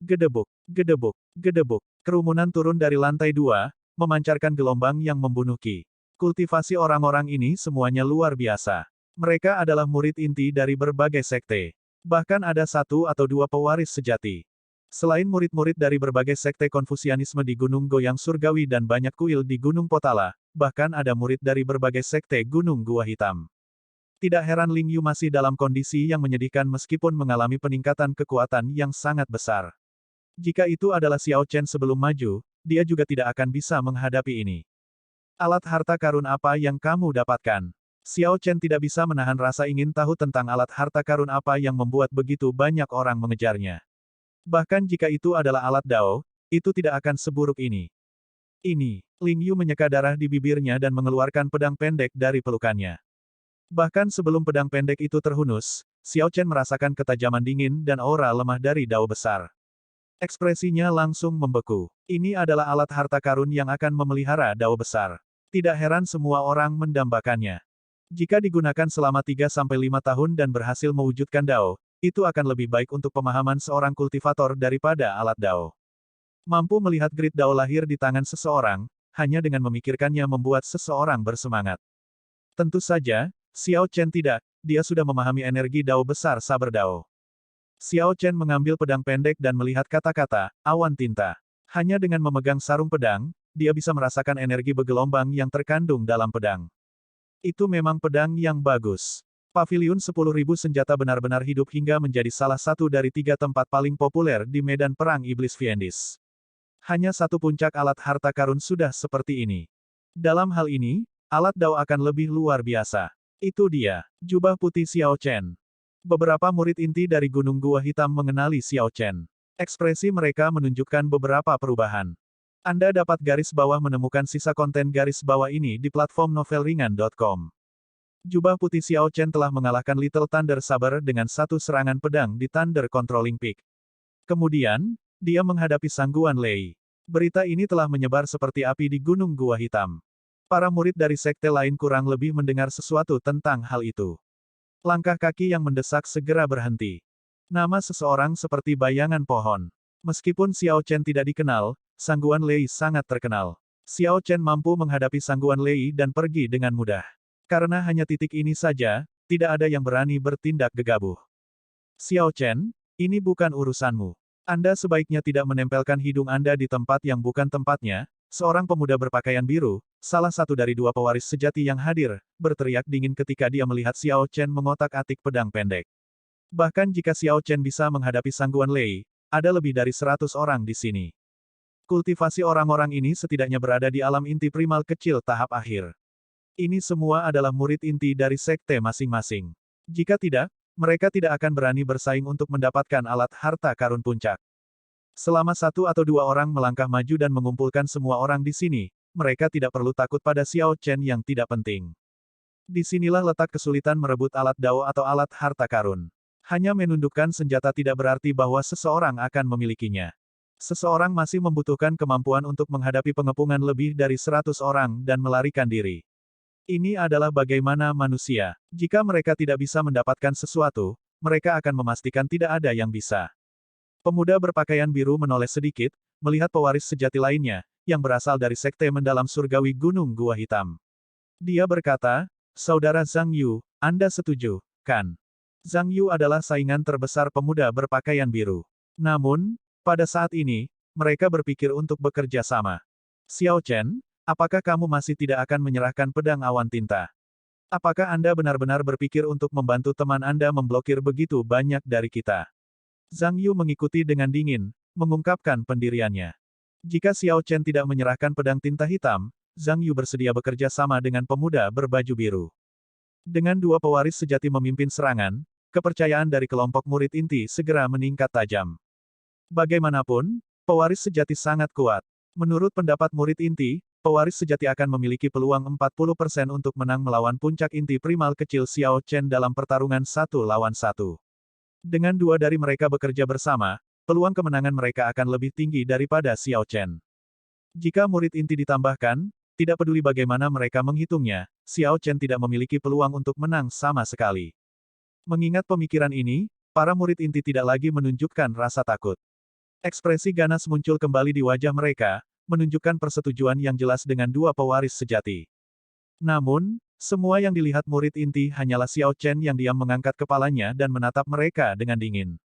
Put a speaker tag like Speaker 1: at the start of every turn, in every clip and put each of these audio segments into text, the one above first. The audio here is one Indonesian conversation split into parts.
Speaker 1: Gedebuk, gedebuk, gedebuk. Kerumunan turun dari lantai 2, memancarkan gelombang yang membunuh Ki. Kultivasi orang-orang ini semuanya luar biasa. Mereka adalah murid inti dari berbagai sekte. Bahkan ada satu atau dua pewaris sejati. Selain murid-murid dari berbagai sekte Konfusianisme di Gunung Goyang Surgawi dan banyak kuil di Gunung Potala, bahkan ada murid dari berbagai sekte Gunung Gua Hitam. Tidak heran Ling Yu masih dalam kondisi yang menyedihkan meskipun mengalami peningkatan kekuatan yang sangat besar. Jika itu adalah Xiao Chen sebelum maju, dia juga tidak akan bisa menghadapi ini. Alat harta karun apa yang kamu dapatkan? Xiao Chen tidak bisa menahan rasa ingin tahu tentang alat harta karun apa yang membuat begitu banyak orang mengejarnya. Bahkan jika itu adalah alat Dao, itu tidak akan seburuk ini. Ini, Ling Yu menyeka darah di bibirnya dan mengeluarkan pedang pendek dari pelukannya. Bahkan sebelum pedang pendek itu terhunus, Xiao Chen merasakan ketajaman dingin dan aura lemah dari Dao besar. Ekspresinya langsung membeku. Ini adalah alat harta karun yang akan memelihara Dao besar. Tidak heran semua orang mendambakannya. Jika digunakan selama 3-5 tahun dan berhasil mewujudkan Dao, itu akan lebih baik untuk pemahaman seorang kultivator daripada alat Dao. Mampu melihat grid Dao lahir di tangan seseorang, hanya dengan memikirkannya membuat seseorang bersemangat. Tentu saja, Xiao Chen tidak, dia sudah memahami energi Dao besar saber Dao. Xiao Chen mengambil pedang pendek dan melihat kata-kata, awan tinta. Hanya dengan memegang sarung pedang, dia bisa merasakan energi bergelombang yang terkandung dalam pedang. Itu memang pedang yang bagus. Paviliun 10.000 senjata benar-benar hidup hingga menjadi salah satu dari 3 tempat paling populer di medan perang iblis Fiendis. Hanya satu puncak alat harta karun sudah seperti ini. Dalam hal ini, alat Dao akan lebih luar biasa. Itu dia, jubah putih Xiao Chen. Beberapa murid inti dari Gunung Gua Hitam mengenali Xiao Chen. Ekspresi mereka menunjukkan beberapa perubahan. Anda dapat garis bawah menemukan sisa konten garis bawah ini di platform novelringan.com. Jubah putih Xiao Chen telah mengalahkan Little Thunder Saber dengan satu serangan pedang di Thunder Controlling Peak. Kemudian, dia menghadapi Sangguan Lei. Berita ini telah menyebar seperti api di Gunung Gua Hitam. Para murid dari sekte lain kurang lebih mendengar sesuatu tentang hal itu. Langkah kaki yang mendesak segera berhenti. Nama seseorang seperti bayangan pohon. Meskipun Xiao Chen tidak dikenal, Sangguan Lei sangat terkenal. Xiao Chen mampu menghadapi Sangguan Lei dan pergi dengan mudah. Karena hanya titik ini saja, tidak ada yang berani bertindak gegabah. Xiao Chen, ini bukan urusanmu. Anda sebaiknya tidak menempelkan hidung Anda di tempat yang bukan tempatnya. Seorang pemuda berpakaian biru, salah satu dari dua pewaris sejati yang hadir, berteriak dingin ketika dia melihat Xiao Chen mengotak-atik pedang pendek. Bahkan jika Xiao Chen bisa menghadapi Sangguan Lei, ada lebih dari 100 orang di sini. Kultivasi orang-orang ini setidaknya berada di alam inti primal kecil tahap akhir. Ini semua adalah murid inti dari sekte masing-masing. Jika tidak, mereka tidak akan berani bersaing untuk mendapatkan alat harta karun puncak. Selama 1 atau 2 orang melangkah maju dan mengumpulkan semua orang di sini, mereka tidak perlu takut pada Xiao Chen yang tidak penting. Disinilah letak kesulitan merebut alat Dao atau alat harta karun. Hanya menundukkan senjata tidak berarti bahwa seseorang akan memilikinya. Seseorang masih membutuhkan kemampuan untuk menghadapi pengepungan lebih dari 100 orang dan melarikan diri. Ini adalah bagaimana manusia. Jika mereka tidak bisa mendapatkan sesuatu, mereka akan memastikan tidak ada yang bisa. Pemuda berpakaian biru menoleh sedikit, melihat pewaris sejati lainnya, yang berasal dari sekte mendalam surgawi Gunung Gua Hitam. Dia berkata, Saudara Zhang Yu, Anda setuju, kan? Zhang Yu adalah saingan terbesar pemuda berpakaian biru. Namun, pada saat ini, mereka berpikir untuk bekerja sama. Xiao Chen, apakah kamu masih tidak akan menyerahkan pedang awan tinta? Apakah Anda benar-benar berpikir untuk membantu teman Anda memblokir begitu banyak dari kita? Zhang Yu mengikuti dengan dingin, mengungkapkan pendiriannya. Jika Xiao Chen tidak menyerahkan pedang tinta hitam, Zhang Yu bersedia bekerja sama dengan pemuda berbaju biru. Dengan dua pewaris sejati memimpin serangan, kepercayaan dari kelompok murid inti segera meningkat tajam. Bagaimanapun, pewaris sejati sangat kuat. Menurut pendapat murid inti, pewaris sejati akan memiliki peluang 40% untuk menang melawan puncak inti primal kecil Xiao Chen dalam pertarungan 1 lawan 1. Dengan dua dari mereka bekerja bersama, peluang kemenangan mereka akan lebih tinggi daripada Xiao Chen. Jika murid inti ditambahkan, tidak peduli bagaimana mereka menghitungnya, Xiao Chen tidak memiliki peluang untuk menang sama sekali. Mengingat pemikiran ini, para murid inti tidak lagi menunjukkan rasa takut. Ekspresi ganas muncul kembali di wajah mereka, menunjukkan persetujuan yang jelas dengan dua pewaris sejati. Namun, semua yang dilihat murid inti hanyalah Xiao Chen yang diam mengangkat kepalanya dan menatap mereka dengan dingin.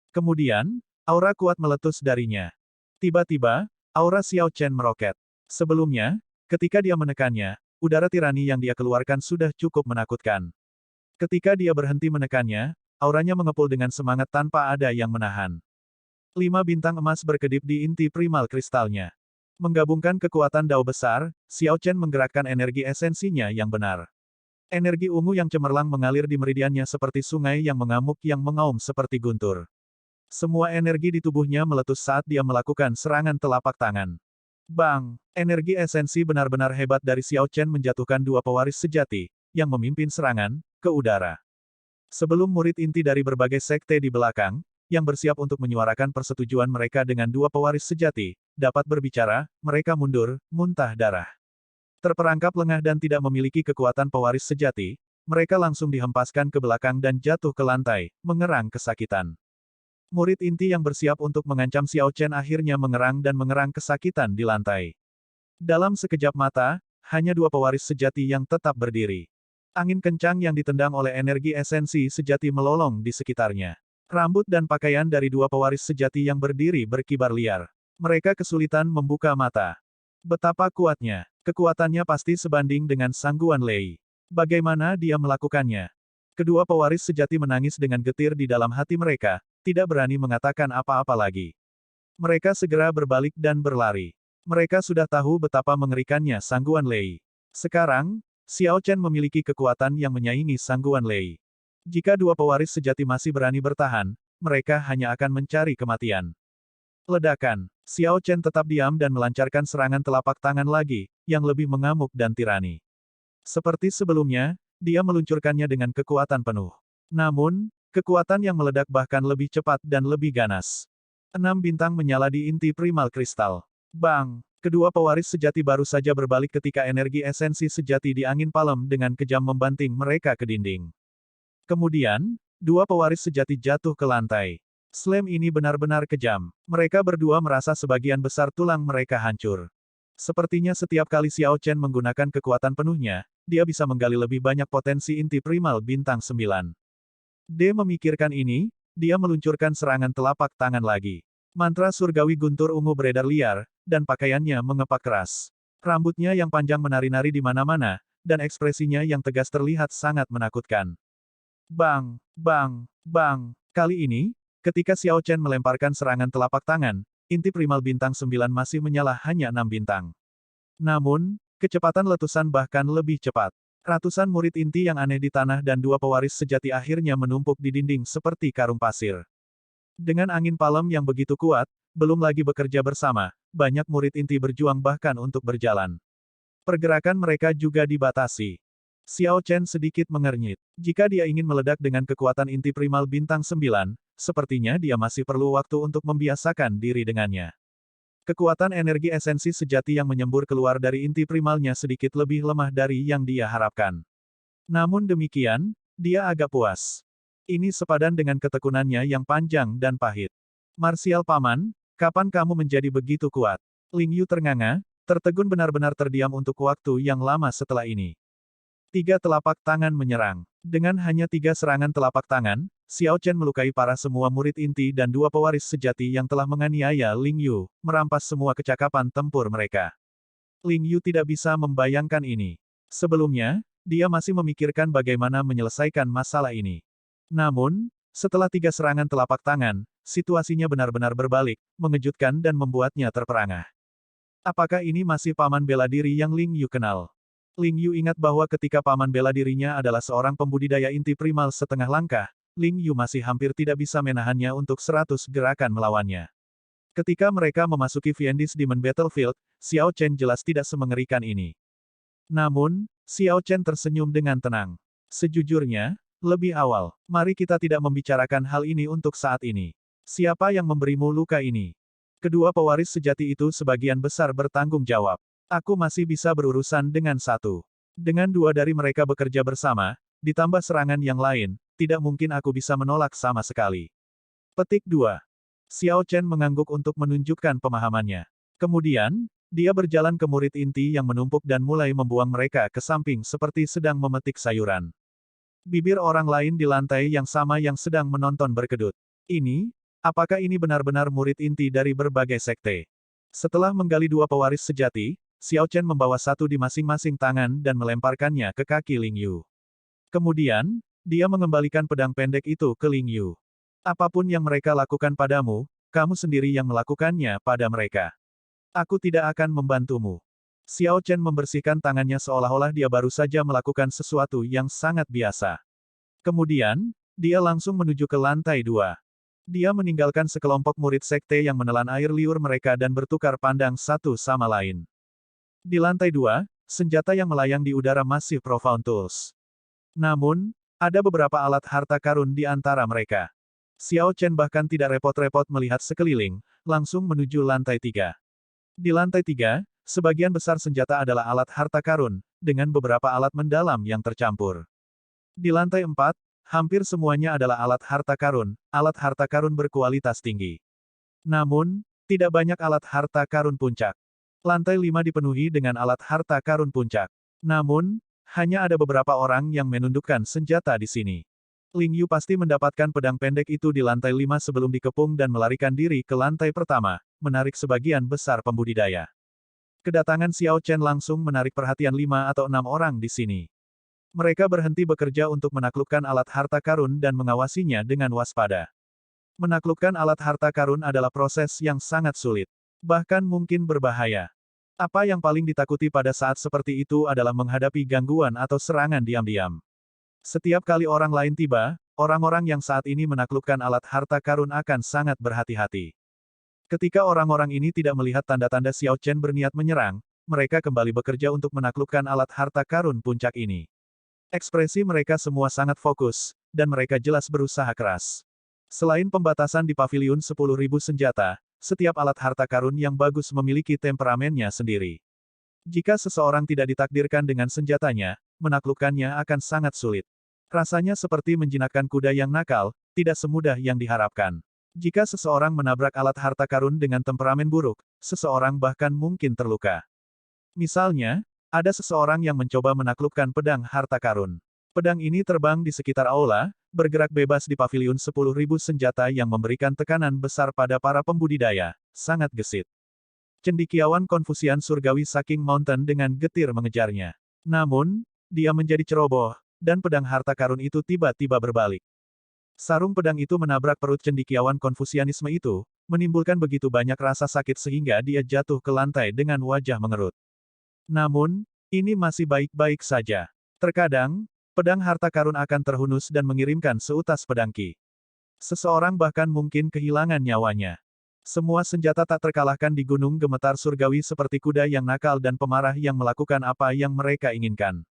Speaker 1: Kemudian, aura kuat meletus darinya. Tiba-tiba, aura Xiao Chen meroket. Sebelumnya, ketika dia menekannya, udara tirani yang dia keluarkan sudah cukup menakutkan. Ketika dia berhenti menekannya, auranya mengepul dengan semangat tanpa ada yang menahan. 5 bintang emas berkedip di inti primal kristalnya. Menggabungkan kekuatan dao besar, Xiao Chen menggerakkan energi esensinya yang benar. Energi ungu yang cemerlang mengalir di meridiannya seperti sungai yang mengamuk yang mengaum seperti guntur. Semua energi di tubuhnya meletus saat dia melakukan serangan telapak tangan. Bang! Energi esensi benar-benar hebat dari Xiao Chen menjatuhkan dua pewaris sejati, yang memimpin serangan, ke udara. Sebelum murid inti dari berbagai sekte di belakang, yang bersiap untuk menyuarakan persetujuan mereka dengan dua pewaris sejati, dapat berbicara, mereka mundur, muntah darah. Terperangkap lengah dan tidak memiliki kekuatan pewaris sejati, mereka langsung dihempaskan ke belakang dan jatuh ke lantai, mengerang kesakitan. Murid inti yang bersiap untuk mengancam Xiao Chen akhirnya mengerang dan mengerang kesakitan di lantai. Dalam sekejap mata, hanya dua pewaris sejati yang tetap berdiri. Angin kencang yang ditendang oleh energi esensi sejati melolong di sekitarnya. Rambut dan pakaian dari dua pewaris sejati yang berdiri berkibar liar. Mereka kesulitan membuka mata. Betapa kuatnya. Kekuatannya pasti sebanding dengan Sangguan Lei. Bagaimana dia melakukannya? Kedua pewaris sejati menangis dengan getir di dalam hati mereka, tidak berani mengatakan apa-apa lagi. Mereka segera berbalik dan berlari. Mereka sudah tahu betapa mengerikannya Sangguan Lei. Sekarang, Xiao Chen memiliki kekuatan yang menyaingi Sangguan Lei. Jika dua pewaris sejati masih berani bertahan, mereka hanya akan mencari kematian. Ledakan. Xiao Chen tetap diam dan melancarkan serangan telapak tangan lagi, yang lebih mengamuk dan tirani. Seperti sebelumnya, dia meluncurkannya dengan kekuatan penuh. Namun, kekuatan yang meledak bahkan lebih cepat dan lebih ganas. 6 bintang menyala di inti primal kristal. Bang! Kedua pewaris sejati baru saja berbalik ketika energi esensi sejati di angin palem dengan kejam membanting mereka ke dinding. Kemudian, dua pewaris sejati jatuh ke lantai. Slam ini benar-benar kejam. Mereka berdua merasa sebagian besar tulang mereka hancur. Sepertinya setiap kali Xiao Chen menggunakan kekuatan penuhnya, dia bisa menggali lebih banyak potensi inti primal bintang 9. D memikirkan ini, dia meluncurkan serangan telapak tangan lagi. Mantra surgawi guntur ungu beredar liar, dan pakaiannya mengepak keras. Rambutnya yang panjang menari-nari di mana-mana, dan ekspresinya yang tegas terlihat sangat menakutkan. Bang! Bang! Bang! Kali ini, ketika Xiao Chen melemparkan serangan telapak tangan, inti primal bintang 9 masih menyala hanya 6 bintang. Namun, kecepatan letusan bahkan lebih cepat. Ratusan murid inti yang aneh di tanah dan dua pewaris sejati akhirnya menumpuk di dinding seperti karung pasir. Dengan angin palem yang begitu kuat, belum lagi bekerja bersama, banyak murid inti berjuang bahkan untuk berjalan. Pergerakan mereka juga dibatasi. Xiao Chen sedikit mengernyit. Jika dia ingin meledak dengan kekuatan inti primal bintang 9, sepertinya dia masih perlu waktu untuk membiasakan diri dengannya. Kekuatan energi esensi sejati yang menyembur keluar dari inti primalnya sedikit lebih lemah dari yang dia harapkan. Namun demikian, dia agak puas. Ini sepadan dengan ketekunannya yang panjang dan pahit. Marsial Paman, kapan kamu menjadi begitu kuat? Ling Yu ternganga, tertegun benar-benar terdiam untuk waktu yang lama setelah ini. 3 telapak tangan menyerang. Dengan hanya 3 serangan telapak tangan, Xiao Chen melukai parah semua murid inti dan dua pewaris sejati yang telah menganiaya Ling Yu, merampas semua kecakapan tempur mereka. Ling Yu tidak bisa membayangkan ini. Sebelumnya, dia masih memikirkan bagaimana menyelesaikan masalah ini. Namun, setelah 3 serangan telapak tangan, situasinya benar-benar berbalik, mengejutkan dan membuatnya terperangah. Apakah ini masih paman bela diri yang Ling Yu kenal? Ling Yu ingat bahwa ketika paman bela dirinya adalah seorang pembudidaya inti primal setengah langkah, Ling Yu masih hampir tidak bisa menahannya untuk 100 gerakan melawannya. Ketika mereka memasuki Fiendis Demon Battlefield, Xiao Chen jelas tidak semengerikan ini. Namun, Xiao Chen tersenyum dengan tenang. Sejujurnya, lebih awal, mari kita tidak membicarakan hal ini untuk saat ini. Siapa yang memberimu luka ini? Kedua pewaris sejati itu sebagian besar bertanggung jawab. Aku masih bisa berurusan dengan satu. Dengan dua dari mereka bekerja bersama, ditambah serangan yang lain, tidak mungkin aku bisa menolak sama sekali. Petik 2. Xiao Chen mengangguk untuk menunjukkan pemahamannya. Kemudian, dia berjalan ke murid inti yang menumpuk dan mulai membuang mereka ke samping seperti sedang memetik sayuran. Bibir orang lain di lantai yang sama yang sedang menonton berkedut. Apakah ini benar-benar murid inti dari berbagai sekte? Setelah menggali dua pewaris sejati, Xiao Chen membawa satu di masing-masing tangan dan melemparkannya ke kaki Ling Yu. Kemudian, dia mengembalikan pedang pendek itu ke Ling Yu. Apapun yang mereka lakukan padamu, kamu sendiri yang melakukannya pada mereka. Aku tidak akan membantumu. Xiao Chen membersihkan tangannya seolah-olah dia baru saja melakukan sesuatu yang sangat biasa. Kemudian, dia langsung menuju ke lantai 2. Dia meninggalkan sekelompok murid sekte yang menelan air liur mereka dan bertukar pandang satu sama lain. Di lantai 2, senjata yang melayang di udara masih Profound Tools. Namun, ada beberapa alat harta karun di antara mereka. Xiao Chen bahkan tidak repot-repot melihat sekeliling, langsung menuju lantai 3. Di lantai 3, sebagian besar senjata adalah alat harta karun, dengan beberapa alat mendalam yang tercampur. Di lantai 4, hampir semuanya adalah alat harta karun berkualitas tinggi. Namun, tidak banyak alat harta karun puncak. Lantai 5 dipenuhi dengan alat harta karun puncak. Namun, hanya ada beberapa orang yang menundukkan senjata di sini. Ling Yu pasti mendapatkan pedang pendek itu di lantai 5 sebelum dikepung dan melarikan diri ke lantai pertama, menarik sebagian besar pembudidaya. Kedatangan Xiao Chen langsung menarik perhatian 5 atau 6 orang di sini. Mereka berhenti bekerja untuk menaklukkan alat harta karun dan mengawasinya dengan waspada. Menaklukkan alat harta karun adalah proses yang sangat sulit. Bahkan mungkin berbahaya. Apa yang paling ditakuti pada saat seperti itu adalah menghadapi gangguan atau serangan diam-diam. Setiap kali orang lain tiba, orang-orang yang saat ini menaklukkan alat harta karun akan sangat berhati-hati. Ketika orang-orang ini tidak melihat tanda-tanda Xiao Chen berniat menyerang, mereka kembali bekerja untuk menaklukkan alat harta karun puncak ini. Ekspresi mereka semua sangat fokus, dan mereka jelas berusaha keras. Selain pembatasan di paviliun 10.000 senjata, setiap alat harta karun yang bagus memiliki temperamennya sendiri. Jika seseorang tidak ditakdirkan dengan senjatanya, menaklukkannya akan sangat sulit. Rasanya seperti menjinakkan kuda yang nakal, tidak semudah yang diharapkan. Jika seseorang menabrak alat harta karun dengan temperamen buruk, seseorang bahkan mungkin terluka. Misalnya, ada seseorang yang mencoba menaklukkan pedang harta karun. Pedang ini terbang di sekitar aula, bergerak bebas di paviliun 10.000 senjata yang memberikan tekanan besar pada para pembudidaya, sangat gesit. Cendekiawan Konfusian Surgawi Saking Mountain dengan getir mengejarnya. Namun, dia menjadi ceroboh, dan pedang harta karun itu tiba-tiba berbalik. Sarung pedang itu menabrak perut cendekiawan Konfusianisme itu, menimbulkan begitu banyak rasa sakit sehingga dia jatuh ke lantai dengan wajah mengerut. Namun, ini masih baik-baik saja. Terkadang, pedang harta karun akan terhunus dan mengirimkan seutas pedang ki. Seseorang bahkan mungkin kehilangan nyawanya. Semua senjata tak terkalahkan di Gunung Gemetar Surgawi seperti kuda yang nakal dan pemarah yang melakukan apa yang mereka inginkan.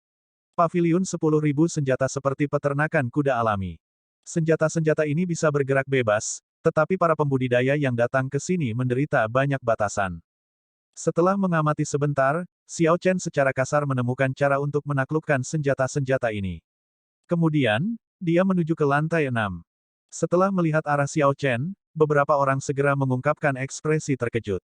Speaker 1: Paviliun 10.000 senjata seperti peternakan kuda alami. Senjata-senjata ini bisa bergerak bebas, tetapi para pembudidaya yang datang ke sini menderita banyak batasan. Setelah mengamati sebentar, Xiao Chen secara kasar menemukan cara untuk menaklukkan senjata-senjata ini. Kemudian, dia menuju ke lantai 6. Setelah melihat arah Xiao Chen, beberapa orang segera mengungkapkan ekspresi terkejut.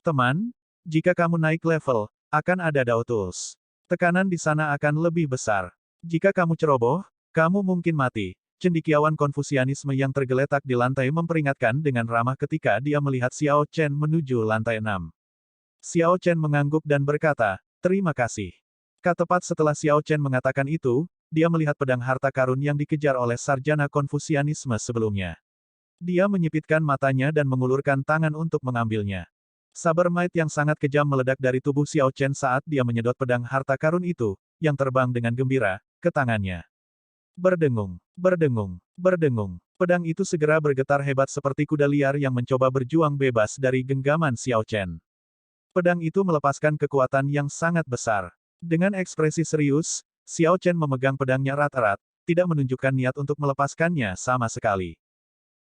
Speaker 1: Teman, jika kamu naik level, akan ada Dao Tools. Tekanan di sana akan lebih besar. Jika kamu ceroboh, kamu mungkin mati. Cendekiawan Konfusianisme yang tergeletak di lantai memperingatkan dengan ramah ketika dia melihat Xiao Chen menuju lantai 6. Xiao Chen mengangguk dan berkata, "Terima kasih." Tepat setelah Xiao Chen mengatakan itu, dia melihat pedang harta karun yang dikejar oleh sarjana Konfusianisme sebelumnya. Dia menyipitkan matanya dan mengulurkan tangan untuk mengambilnya. Saber might yang sangat kejam meledak dari tubuh Xiao Chen saat dia menyedot pedang harta karun itu, yang terbang dengan gembira, ke tangannya. Berdengung, berdengung, berdengung. Pedang itu segera bergetar hebat seperti kuda liar yang mencoba berjuang bebas dari genggaman Xiao Chen. Pedang itu melepaskan kekuatan yang sangat besar. Dengan ekspresi serius, Xiao Chen memegang pedangnya erat-erat, tidak menunjukkan niat untuk melepaskannya sama sekali.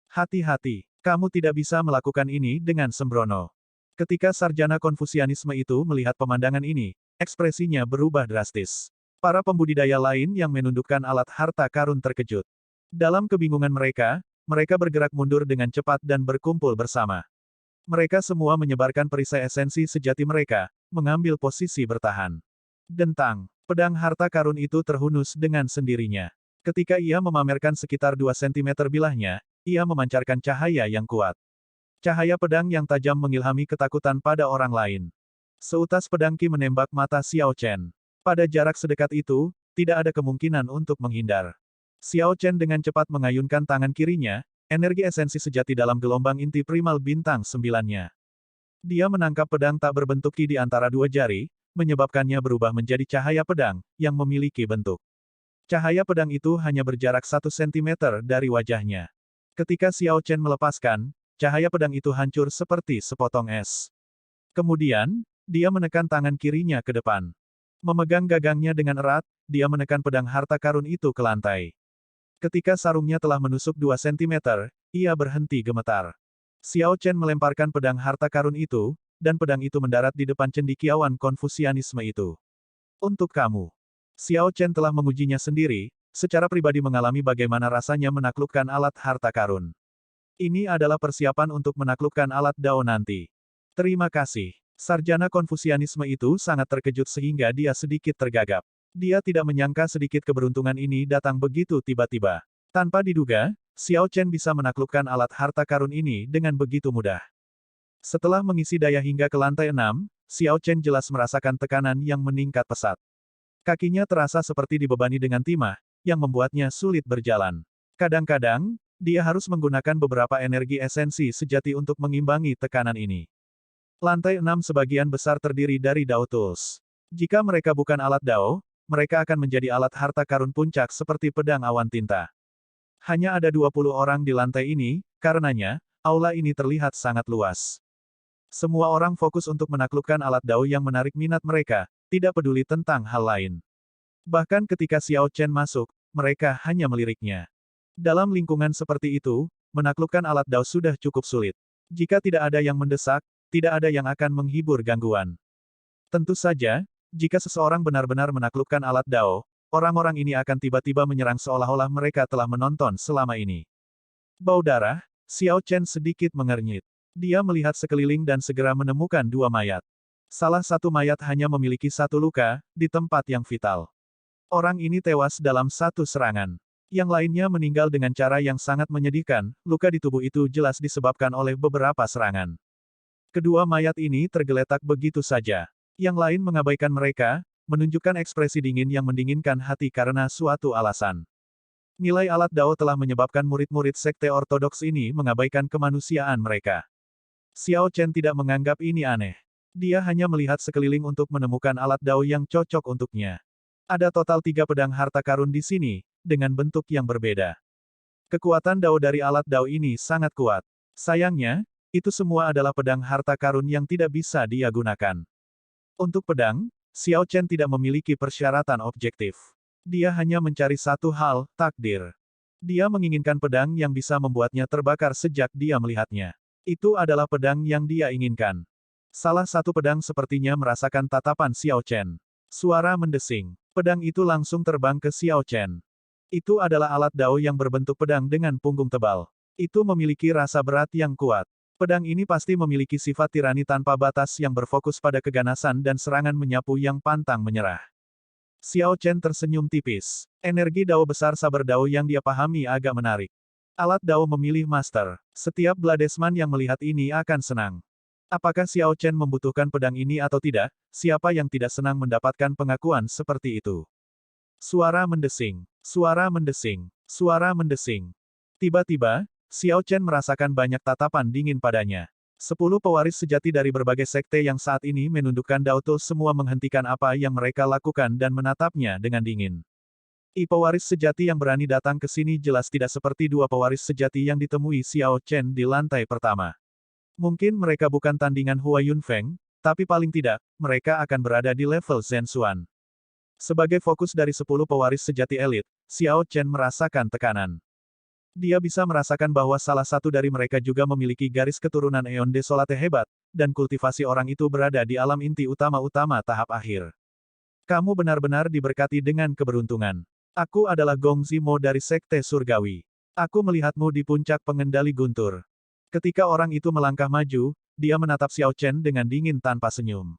Speaker 1: Hati-hati, kamu tidak bisa melakukan ini dengan sembrono. Ketika sarjana Konfusianisme itu melihat pemandangan ini, ekspresinya berubah drastis. Para pembudidaya lain yang menundukkan alat harta karun terkejut. Dalam kebingungan mereka, mereka bergerak mundur dengan cepat dan berkumpul bersama. Mereka semua menyebarkan perisai esensi sejati mereka, mengambil posisi bertahan. Dentang, pedang harta karun itu terhunus dengan sendirinya. Ketika ia memamerkan sekitar 2 cm bilahnya, ia memancarkan cahaya yang kuat. Cahaya pedang yang tajam mengilhami ketakutan pada orang lain. Seutas pedang Qi menembak mata Xiao Chen. Pada jarak sedekat itu, tidak ada kemungkinan untuk menghindar. Xiao Chen dengan cepat mengayunkan tangan kirinya, energi esensi sejati dalam gelombang inti primal bintang 9-nya. Dia menangkap pedang tak berbentuk Qi di antara dua jari, menyebabkannya berubah menjadi cahaya pedang, yang memiliki bentuk. Cahaya pedang itu hanya berjarak 1 cm dari wajahnya. Ketika Xiao Chen melepaskan, cahaya pedang itu hancur seperti sepotong es. Kemudian, dia menekan tangan kirinya ke depan. Memegang gagangnya dengan erat, dia menekan pedang harta karun itu ke lantai. Ketika sarungnya telah menusuk 2 cm, ia berhenti gemetar. Xiao Chen melemparkan pedang harta karun itu, dan pedang itu mendarat di depan cendekiawan Konfusianisme itu. Untuk kamu. Xiao Chen telah mengujinya sendiri, secara pribadi mengalami bagaimana rasanya menaklukkan alat harta karun. Ini adalah persiapan untuk menaklukkan alat Dao nanti. Terima kasih. Sarjana Konfusianisme itu sangat terkejut sehingga dia sedikit tergagap. Dia tidak menyangka sedikit keberuntungan ini datang begitu tiba-tiba. Tanpa diduga, Xiao Chen bisa menaklukkan alat harta karun ini dengan begitu mudah. Setelah mengisi daya hingga ke lantai 6, Xiao Chen jelas merasakan tekanan yang meningkat pesat. Kakinya terasa seperti dibebani dengan timah, yang membuatnya sulit berjalan. Kadang-kadang, dia harus menggunakan beberapa energi esensi sejati untuk mengimbangi tekanan ini. Lantai 6 sebagian besar terdiri dari Dao Tools. Jika mereka bukan alat Dao, mereka akan menjadi alat harta karun puncak seperti pedang awan tinta. Hanya ada 20 orang di lantai ini, karenanya, aula ini terlihat sangat luas. Semua orang fokus untuk menaklukkan alat Dao yang menarik minat mereka, tidak peduli tentang hal lain. Bahkan ketika Xiao Chen masuk, mereka hanya meliriknya. Dalam lingkungan seperti itu, menaklukkan alat Dao sudah cukup sulit. Jika tidak ada yang mendesak, tidak ada yang akan menghibur gangguan. Tentu saja, jika seseorang benar-benar menaklukkan alat Dao, orang-orang ini akan tiba-tiba menyerang seolah-olah mereka telah menonton selama ini. Bau darah, Xiao Chen sedikit mengernyit. Dia melihat sekeliling dan segera menemukan 2 mayat. Salah satu mayat hanya memiliki 1 luka, di tempat yang vital. Orang ini tewas dalam 1 serangan. Yang lainnya meninggal dengan cara yang sangat menyedihkan, luka di tubuh itu jelas disebabkan oleh beberapa serangan. Kedua mayat ini tergeletak begitu saja. Yang lain mengabaikan mereka, menunjukkan ekspresi dingin yang mendinginkan hati karena suatu alasan. Nilai alat Dao telah menyebabkan murid-murid sekte ortodoks ini mengabaikan kemanusiaan mereka. Xiao Chen tidak menganggap ini aneh. Dia hanya melihat sekeliling untuk menemukan alat Dao yang cocok untuknya. Ada total 3 pedang harta karun di sini, dengan bentuk yang berbeda. Kekuatan Dao dari alat Dao ini sangat kuat. Sayangnya, itu semua adalah pedang harta karun yang tidak bisa dia gunakan. Untuk pedang, Xiao Chen tidak memiliki persyaratan objektif. Dia hanya mencari satu hal, takdir. Dia menginginkan pedang yang bisa membuatnya terbakar sejak dia melihatnya. Itu adalah pedang yang dia inginkan. Salah satu pedang sepertinya merasakan tatapan Xiao Chen. Suara mendesing. Pedang itu langsung terbang ke Xiao Chen. Itu adalah alat Dao yang berbentuk pedang dengan punggung tebal. Itu memiliki rasa berat yang kuat. Pedang ini pasti memiliki sifat tirani tanpa batas yang berfokus pada keganasan dan serangan menyapu yang pantang menyerah. Xiao Chen tersenyum tipis. Energi Dao besar saber Dao yang dia pahami agak menarik. Alat Dao memilih master. Setiap Bladesman yang melihat ini akan senang. Apakah Xiao Chen membutuhkan pedang ini atau tidak, siapa yang tidak senang mendapatkan pengakuan seperti itu. Suara mendesing. Suara mendesing. Suara mendesing. Tiba-tiba, Xiao Chen merasakan banyak tatapan dingin padanya. 10 pewaris sejati dari berbagai sekte yang saat ini menundukkan Dao Tools semua menghentikan apa yang mereka lakukan dan menatapnya dengan dingin. Pewaris sejati yang berani datang ke sini jelas tidak seperti 2 pewaris sejati yang ditemui Xiao Chen di lantai pertama. Mungkin mereka bukan tandingan Hua Yunfeng, tapi paling tidak, mereka akan berada di level Zhen Xuan. Sebagai fokus dari 10 pewaris sejati elit, Xiao Chen merasakan tekanan. Dia bisa merasakan bahwa salah satu dari mereka juga memiliki garis keturunan Eon Desolate hebat, dan kultivasi orang itu berada di alam inti utama-utama tahap akhir. Kamu benar-benar diberkati dengan keberuntungan. Aku adalah Gong Zimo dari Sekte Surgawi. Aku melihatmu di puncak pengendali guntur. Ketika orang itu melangkah maju, dia menatap Xiao Chen dengan dingin tanpa senyum.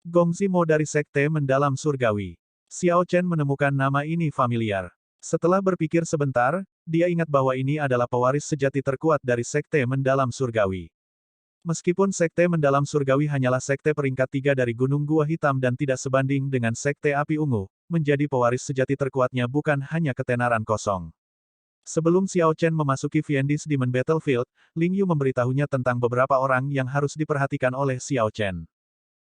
Speaker 1: Gong Zimo dari Sekte Mendalam Surgawi. Xiao Chen menemukan nama ini familiar. Setelah berpikir sebentar, dia ingat bahwa ini adalah pewaris sejati terkuat dari Sekte Mendalam Surgawi. Meskipun Sekte Mendalam Surgawi hanyalah sekte peringkat 3 dari Gunung Gua Hitam dan tidak sebanding dengan Sekte Api Ungu, menjadi pewaris sejati terkuatnya bukan hanya ketenaran kosong. Sebelum Xiao Chen memasuki Fiendis Demon Battlefield, Ling Yu memberitahunya tentang beberapa orang yang harus diperhatikan oleh Xiao Chen.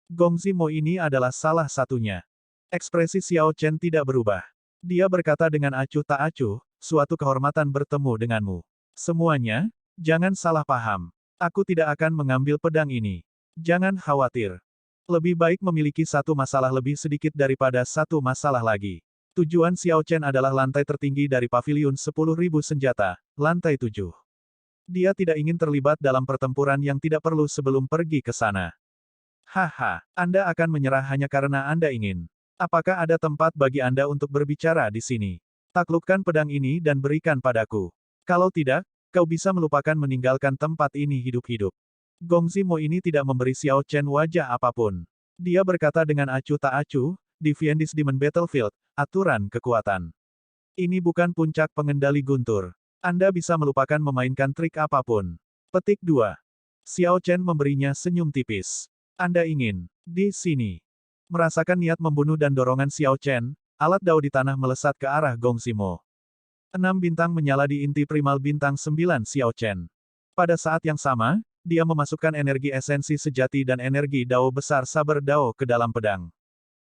Speaker 1: Gong Zimo ini adalah salah satunya. Ekspresi Xiao Chen tidak berubah. Dia berkata dengan acuh tak acuh, suatu kehormatan bertemu denganmu. Semuanya, jangan salah paham. Aku tidak akan mengambil pedang ini. Jangan khawatir. Lebih baik memiliki satu masalah lebih sedikit daripada satu masalah lagi. Tujuan Xiao Chen adalah lantai tertinggi dari Paviliun 10.000 senjata, lantai 7. Dia tidak ingin terlibat dalam pertempuran yang tidak perlu sebelum pergi ke sana. Haha, Anda akan menyerah hanya karena Anda ingin. Apakah ada tempat bagi Anda untuk berbicara di sini? Taklukkan pedang ini dan berikan padaku. Kalau tidak, kau bisa melupakan meninggalkan tempat ini hidup-hidup. Gong Zimo ini tidak memberi Xiao Chen wajah apapun. Dia berkata dengan acuh tak acuh, di Fiendis Demon Battlefield, aturan kekuatan. Ini bukan puncak pengendali guntur. Anda bisa melupakan memainkan trik apapun. Petik 2. Xiao Chen memberinya senyum tipis. Anda ingin, di sini. Merasakan niat membunuh dan dorongan Xiao Chen, alat dao di tanah melesat ke arah Gong Zimo. 6 bintang menyala di inti primal bintang 9 Xiao Chen. Pada saat yang sama, dia memasukkan energi esensi sejati dan energi dao besar saber dao ke dalam pedang.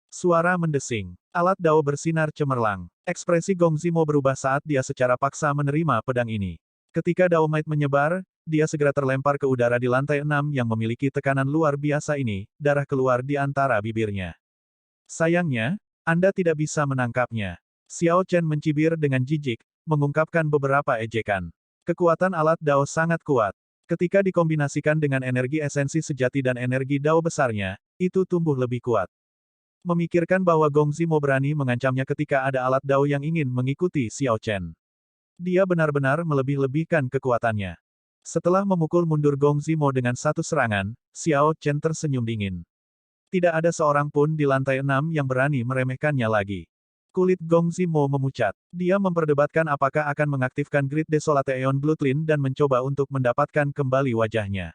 Speaker 1: Suara mendesing. Alat dao bersinar cemerlang. Ekspresi Gong Zimo berubah saat dia secara paksa menerima pedang ini. Ketika dao might menyebar, dia segera terlempar ke udara di lantai 6 yang memiliki tekanan luar biasa ini, darah keluar di antara bibirnya. Sayangnya, Anda tidak bisa menangkapnya. Xiao Chen mencibir dengan jijik, mengungkapkan beberapa ejekan. Kekuatan alat dao sangat kuat. Ketika dikombinasikan dengan energi esensi sejati dan energi dao besarnya, itu tumbuh lebih kuat. Memikirkan bahwa Gong Zimo berani mengancamnya ketika ada alat dao yang ingin mengikuti Xiao Chen. Dia benar-benar melebih-lebihkan kekuatannya. Setelah memukul mundur Gong Zimo dengan satu serangan, Xiao Chen tersenyum dingin. Tidak ada seorang pun di lantai 6 yang berani meremehkannya lagi. Kulit Gong Zimo memucat. Dia memperdebatkan apakah akan mengaktifkan Grid Desolate Aeon Bloodline dan mencoba untuk mendapatkan kembali wajahnya.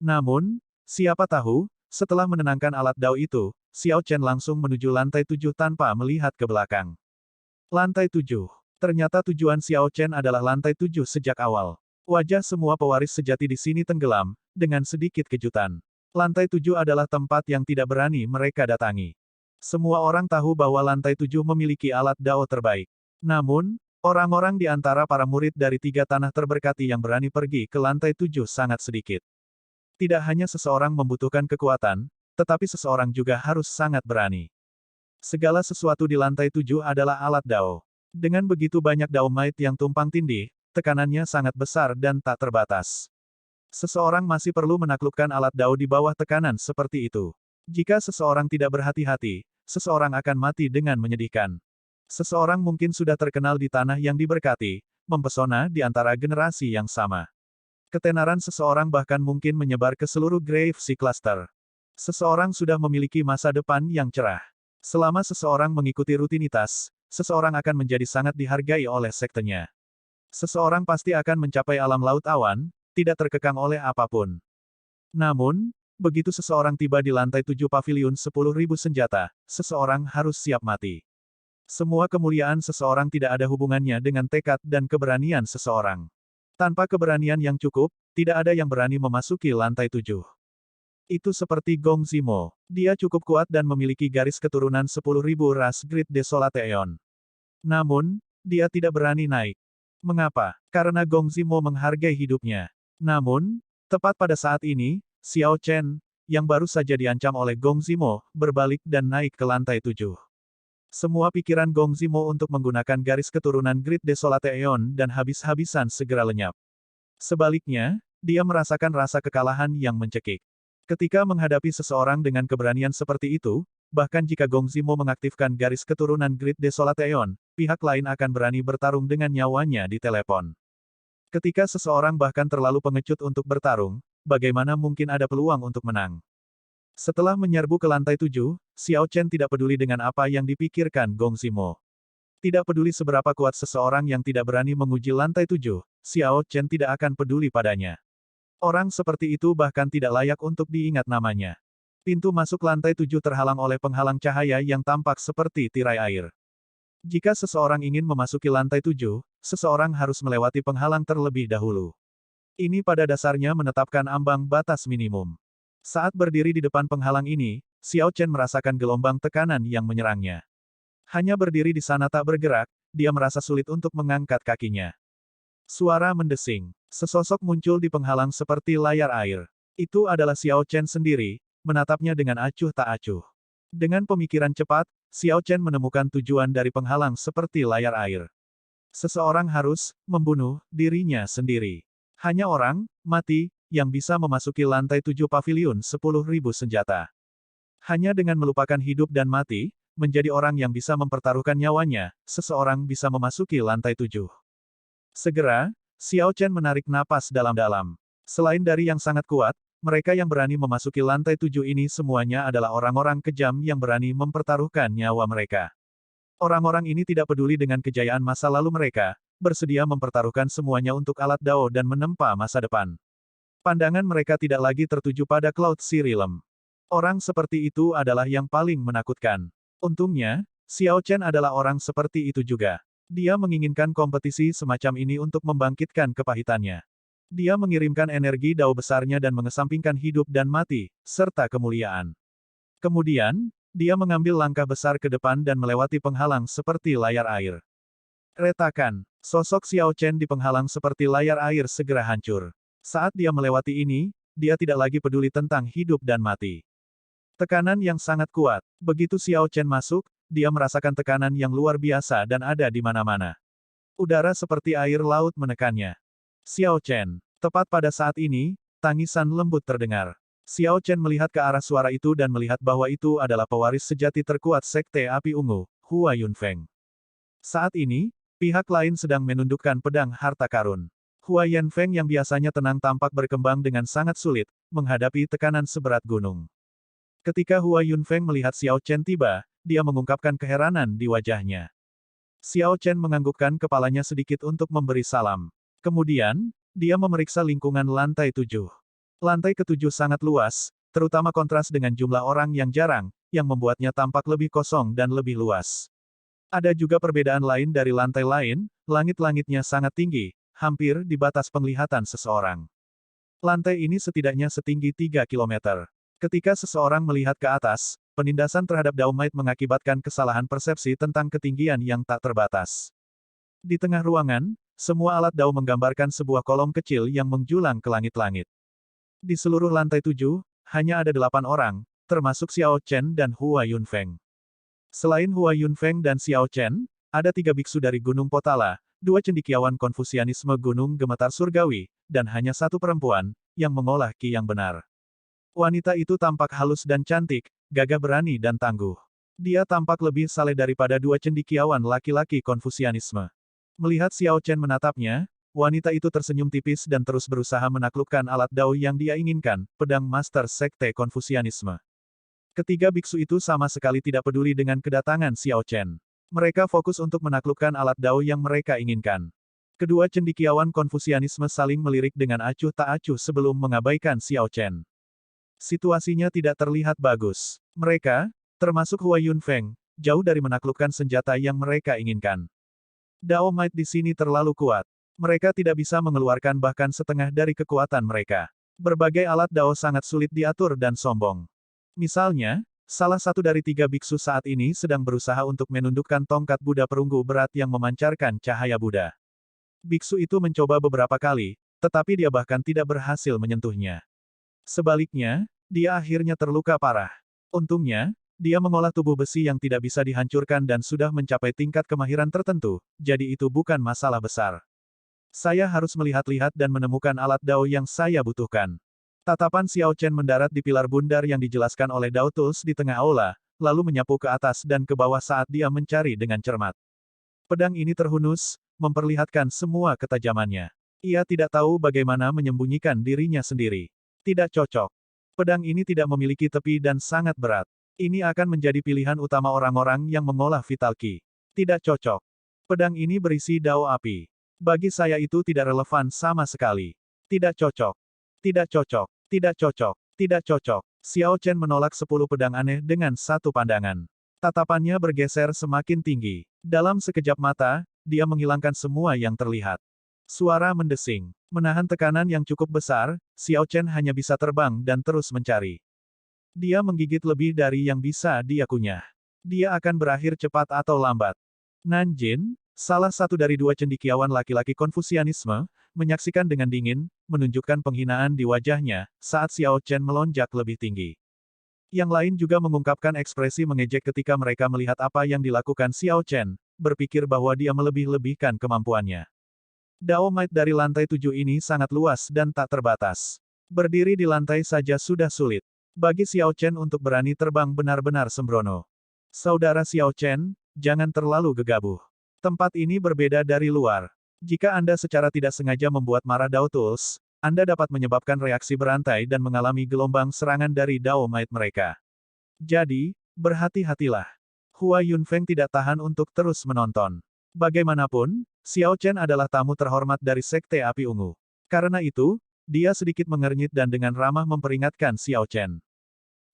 Speaker 1: Namun, siapa tahu, setelah menenangkan alat dao itu, Xiao Chen langsung menuju lantai 7 tanpa melihat ke belakang. Lantai 7. Ternyata tujuan Xiao Chen adalah lantai 7 sejak awal. Wajah semua pewaris sejati di sini tenggelam, dengan sedikit kejutan. Lantai 7 adalah tempat yang tidak berani mereka datangi. Semua orang tahu bahwa lantai 7 memiliki alat dao terbaik. Namun, orang-orang di antara para murid dari 3 tanah terberkati yang berani pergi ke lantai 7 sangat sedikit. Tidak hanya seseorang membutuhkan kekuatan, tetapi seseorang juga harus sangat berani. Segala sesuatu di lantai 7 adalah alat dao. Dengan begitu banyak dao might yang tumpang tindih, tekanannya sangat besar dan tak terbatas. Seseorang masih perlu menaklukkan alat dao di bawah tekanan seperti itu. Jika seseorang tidak berhati-hati, seseorang akan mati dengan menyedihkan. Seseorang mungkin sudah terkenal di tanah yang diberkati, mempesona di antara generasi yang sama. Ketenaran seseorang bahkan mungkin menyebar ke seluruh Grave Sea Cluster. Seseorang sudah memiliki masa depan yang cerah. Selama seseorang mengikuti rutinitas, seseorang akan menjadi sangat dihargai oleh sektenya. Seseorang pasti akan mencapai alam laut awan, tidak terkekang oleh apapun. Namun, begitu seseorang tiba di lantai 7 Paviliun 10.000 senjata, seseorang harus siap mati. Semua kemuliaan seseorang tidak ada hubungannya dengan tekad dan keberanian seseorang. Tanpa keberanian yang cukup, tidak ada yang berani memasuki lantai 7. Itu seperti Gong Zimo. Dia cukup kuat dan memiliki garis keturunan 10.000 ras Grid Desolate Aeon. Namun, dia tidak berani naik. Mengapa? Karena Gong Zimo menghargai hidupnya. Namun, tepat pada saat ini, Xiao Chen, yang baru saja diancam oleh Gong Zimo, berbalik dan naik ke lantai 7. Semua pikiran Gong Zimo untuk menggunakan garis keturunan Grid Desolate Aeon dan habis-habisan segera lenyap. Sebaliknya, dia merasakan rasa kekalahan yang mencekik. Ketika menghadapi seseorang dengan keberanian seperti itu, bahkan jika Gong Zimo mengaktifkan garis keturunan Grid Desolate Aeon, pihak lain akan berani bertarung dengan nyawanya di telepon. Ketika seseorang bahkan terlalu pengecut untuk bertarung, bagaimana mungkin ada peluang untuk menang? Setelah menyerbu ke lantai 7, Xiao Chen tidak peduli dengan apa yang dipikirkan Gong Ximo. Tidak peduli seberapa kuat seseorang yang tidak berani menguji lantai 7, Xiao Chen tidak akan peduli padanya. Orang seperti itu bahkan tidak layak untuk diingat namanya. Pintu masuk lantai 7 terhalang oleh penghalang cahaya yang tampak seperti tirai air. Jika seseorang ingin memasuki lantai 7, seseorang harus melewati penghalang terlebih dahulu. Ini pada dasarnya menetapkan ambang batas minimum. Saat berdiri di depan penghalang ini, Xiao Chen merasakan gelombang tekanan yang menyerangnya. Hanya berdiri di sana tak bergerak, dia merasa sulit untuk mengangkat kakinya. Suara mendesing. Sesosok muncul di penghalang seperti layar air. Itu adalah Xiao Chen sendiri, menatapnya dengan acuh tak acuh. Dengan pemikiran cepat, Xiao Chen menemukan tujuan dari penghalang seperti layar air. Seseorang harus membunuh dirinya sendiri. Hanya orang mati yang bisa memasuki lantai 7 paviliun 10.000 senjata. Hanya dengan melupakan hidup dan mati, menjadi orang yang bisa mempertaruhkan nyawanya, seseorang bisa memasuki lantai 7. Segera, Xiao Chen menarik napas dalam-dalam. Selain dari yang sangat kuat, mereka yang berani memasuki lantai 7 ini semuanya adalah orang-orang kejam yang berani mempertaruhkan nyawa mereka. Orang-orang ini tidak peduli dengan kejayaan masa lalu mereka, bersedia mempertaruhkan semuanya untuk alat Dao dan menempa masa depan. Pandangan mereka tidak lagi tertuju pada Cloud Sea Realm. Orang seperti itu adalah yang paling menakutkan. Untungnya, Xiao Chen adalah orang seperti itu juga. Dia menginginkan kompetisi semacam ini untuk membangkitkan kepahitannya. Dia mengirimkan energi Dao besarnya dan mengesampingkan hidup dan mati, serta kemuliaan. Kemudian, dia mengambil langkah besar ke depan dan melewati penghalang seperti layar air. Retakan. Sosok Xiao Chen di penghalang seperti layar air segera hancur. Saat dia melewati ini, dia tidak lagi peduli tentang hidup dan mati. Tekanan yang sangat kuat. Begitu Xiao Chen masuk, dia merasakan tekanan yang luar biasa dan ada di mana-mana. Udara seperti air laut menekannya. Xiao Chen. Tepat pada saat ini, tangisan lembut terdengar. Xiao Chen melihat ke arah suara itu dan melihat bahwa itu adalah pewaris sejati terkuat Sekte Api Ungu, Hua Yunfeng. Saat ini, pihak lain sedang menundukkan pedang harta karun. Hua Yunfeng yang biasanya tenang tampak berkembang dengan sangat sulit, menghadapi tekanan seberat gunung. Ketika Hua Yunfeng melihat Xiao Chen tiba, dia mengungkapkan keheranan di wajahnya. Xiao Chen menganggukkan kepalanya sedikit untuk memberi salam. Kemudian, dia memeriksa lingkungan lantai 7. Lantai ke-7 sangat luas, terutama kontras dengan jumlah orang yang jarang, yang membuatnya tampak lebih kosong dan lebih luas. Ada juga perbedaan lain dari lantai lain, langit-langitnya sangat tinggi, hampir di batas penglihatan seseorang. Lantai ini setidaknya setinggi 3 km. Ketika seseorang melihat ke atas, penindasan terhadap Daomite mengakibatkan kesalahan persepsi tentang ketinggian yang tak terbatas. Di tengah ruangan, semua alat Dao menggambarkan sebuah kolom kecil yang menjulang ke langit-langit. Di seluruh lantai 7, hanya ada 8 orang, termasuk Xiao Chen dan Hua Yunfeng. Selain Hua Yunfeng dan Xiao Chen, ada 3 biksu dari Gunung Potala, 2 cendekiawan Konfusianisme Gunung Gemetar Surgawi, dan hanya 1 perempuan, yang mengolah ki yang benar. Wanita itu tampak halus dan cantik, gagah berani dan tangguh. Dia tampak lebih saleh daripada 2 cendekiawan laki-laki Konfusianisme. Melihat Xiao Chen menatapnya, wanita itu tersenyum tipis dan terus berusaha menaklukkan alat Dao yang dia inginkan, pedang Master Sekte Konfusianisme. Ketiga biksu itu sama sekali tidak peduli dengan kedatangan Xiao Chen. Mereka fokus untuk menaklukkan alat Dao yang mereka inginkan. Kedua cendekiawan Konfusianisme saling melirik dengan acuh tak acuh sebelum mengabaikan Xiao Chen. Situasinya tidak terlihat bagus. Mereka, termasuk Hua Yunfeng, jauh dari menaklukkan senjata yang mereka inginkan. Daomite di sini terlalu kuat. Mereka tidak bisa mengeluarkan bahkan setengah dari kekuatan mereka. Berbagai alat Dao sangat sulit diatur dan sombong. Misalnya, salah satu dari 3 biksu saat ini sedang berusaha untuk menundukkan tongkat Buddha perunggu berat yang memancarkan cahaya Buddha. Biksu itu mencoba beberapa kali, tetapi dia bahkan tidak berhasil menyentuhnya. Sebaliknya, dia akhirnya terluka parah. Untungnya, dia mengolah tubuh besi yang tidak bisa dihancurkan dan sudah mencapai tingkat kemahiran tertentu, jadi itu bukan masalah besar. Saya harus melihat-lihat dan menemukan alat Dao yang saya butuhkan. Tatapan Xiao Chen mendarat di pilar bundar yang dijelaskan oleh Dao Tools di tengah aula, lalu menyapu ke atas dan ke bawah saat dia mencari dengan cermat. Pedang ini terhunus, memperlihatkan semua ketajamannya. Ia tidak tahu bagaimana menyembunyikan dirinya sendiri. Tidak cocok. Pedang ini tidak memiliki tepi dan sangat berat. Ini akan menjadi pilihan utama orang-orang yang mengolah Vital Ki. Tidak cocok. Pedang ini berisi dao api. Bagi saya itu tidak relevan sama sekali. Tidak cocok. Tidak cocok. Tidak cocok. Tidak cocok. Xiao Chen menolak 10 pedang aneh dengan satu pandangan. Tatapannya bergeser semakin tinggi. Dalam sekejap mata, dia menghilangkan semua yang terlihat. Suara mendesing. Menahan tekanan yang cukup besar, Xiao Chen hanya bisa terbang dan terus mencari. Dia menggigit lebih dari yang bisa dia kunyah. Dia akan berakhir cepat atau lambat. Nanjin, salah satu dari dua cendekiawan laki-laki Konfusianisme, menyaksikan dengan dingin, menunjukkan penghinaan di wajahnya, saat Xiao Chen melonjak lebih tinggi. Yang lain juga mengungkapkan ekspresi mengejek ketika mereka melihat apa yang dilakukan Xiao Chen, berpikir bahwa dia melebih-lebihkan kemampuannya. Dao Might dari lantai 7 ini sangat luas dan tak terbatas. Berdiri di lantai saja sudah sulit. Bagi Xiao Chen untuk berani terbang benar-benar sembrono. Saudara Xiao Chen, jangan terlalu gegabah. Tempat ini berbeda dari luar. Jika Anda secara tidak sengaja membuat marah Dao Tools, Anda dapat menyebabkan reaksi berantai dan mengalami gelombang serangan dari Dao Might mereka. Jadi, berhati-hatilah. Hua Yunfeng tidak tahan untuk terus menonton. Bagaimanapun, Xiao Chen adalah tamu terhormat dari Sekte Api Ungu. Karena itu, dia sedikit mengernyit dan dengan ramah memperingatkan Xiao Chen.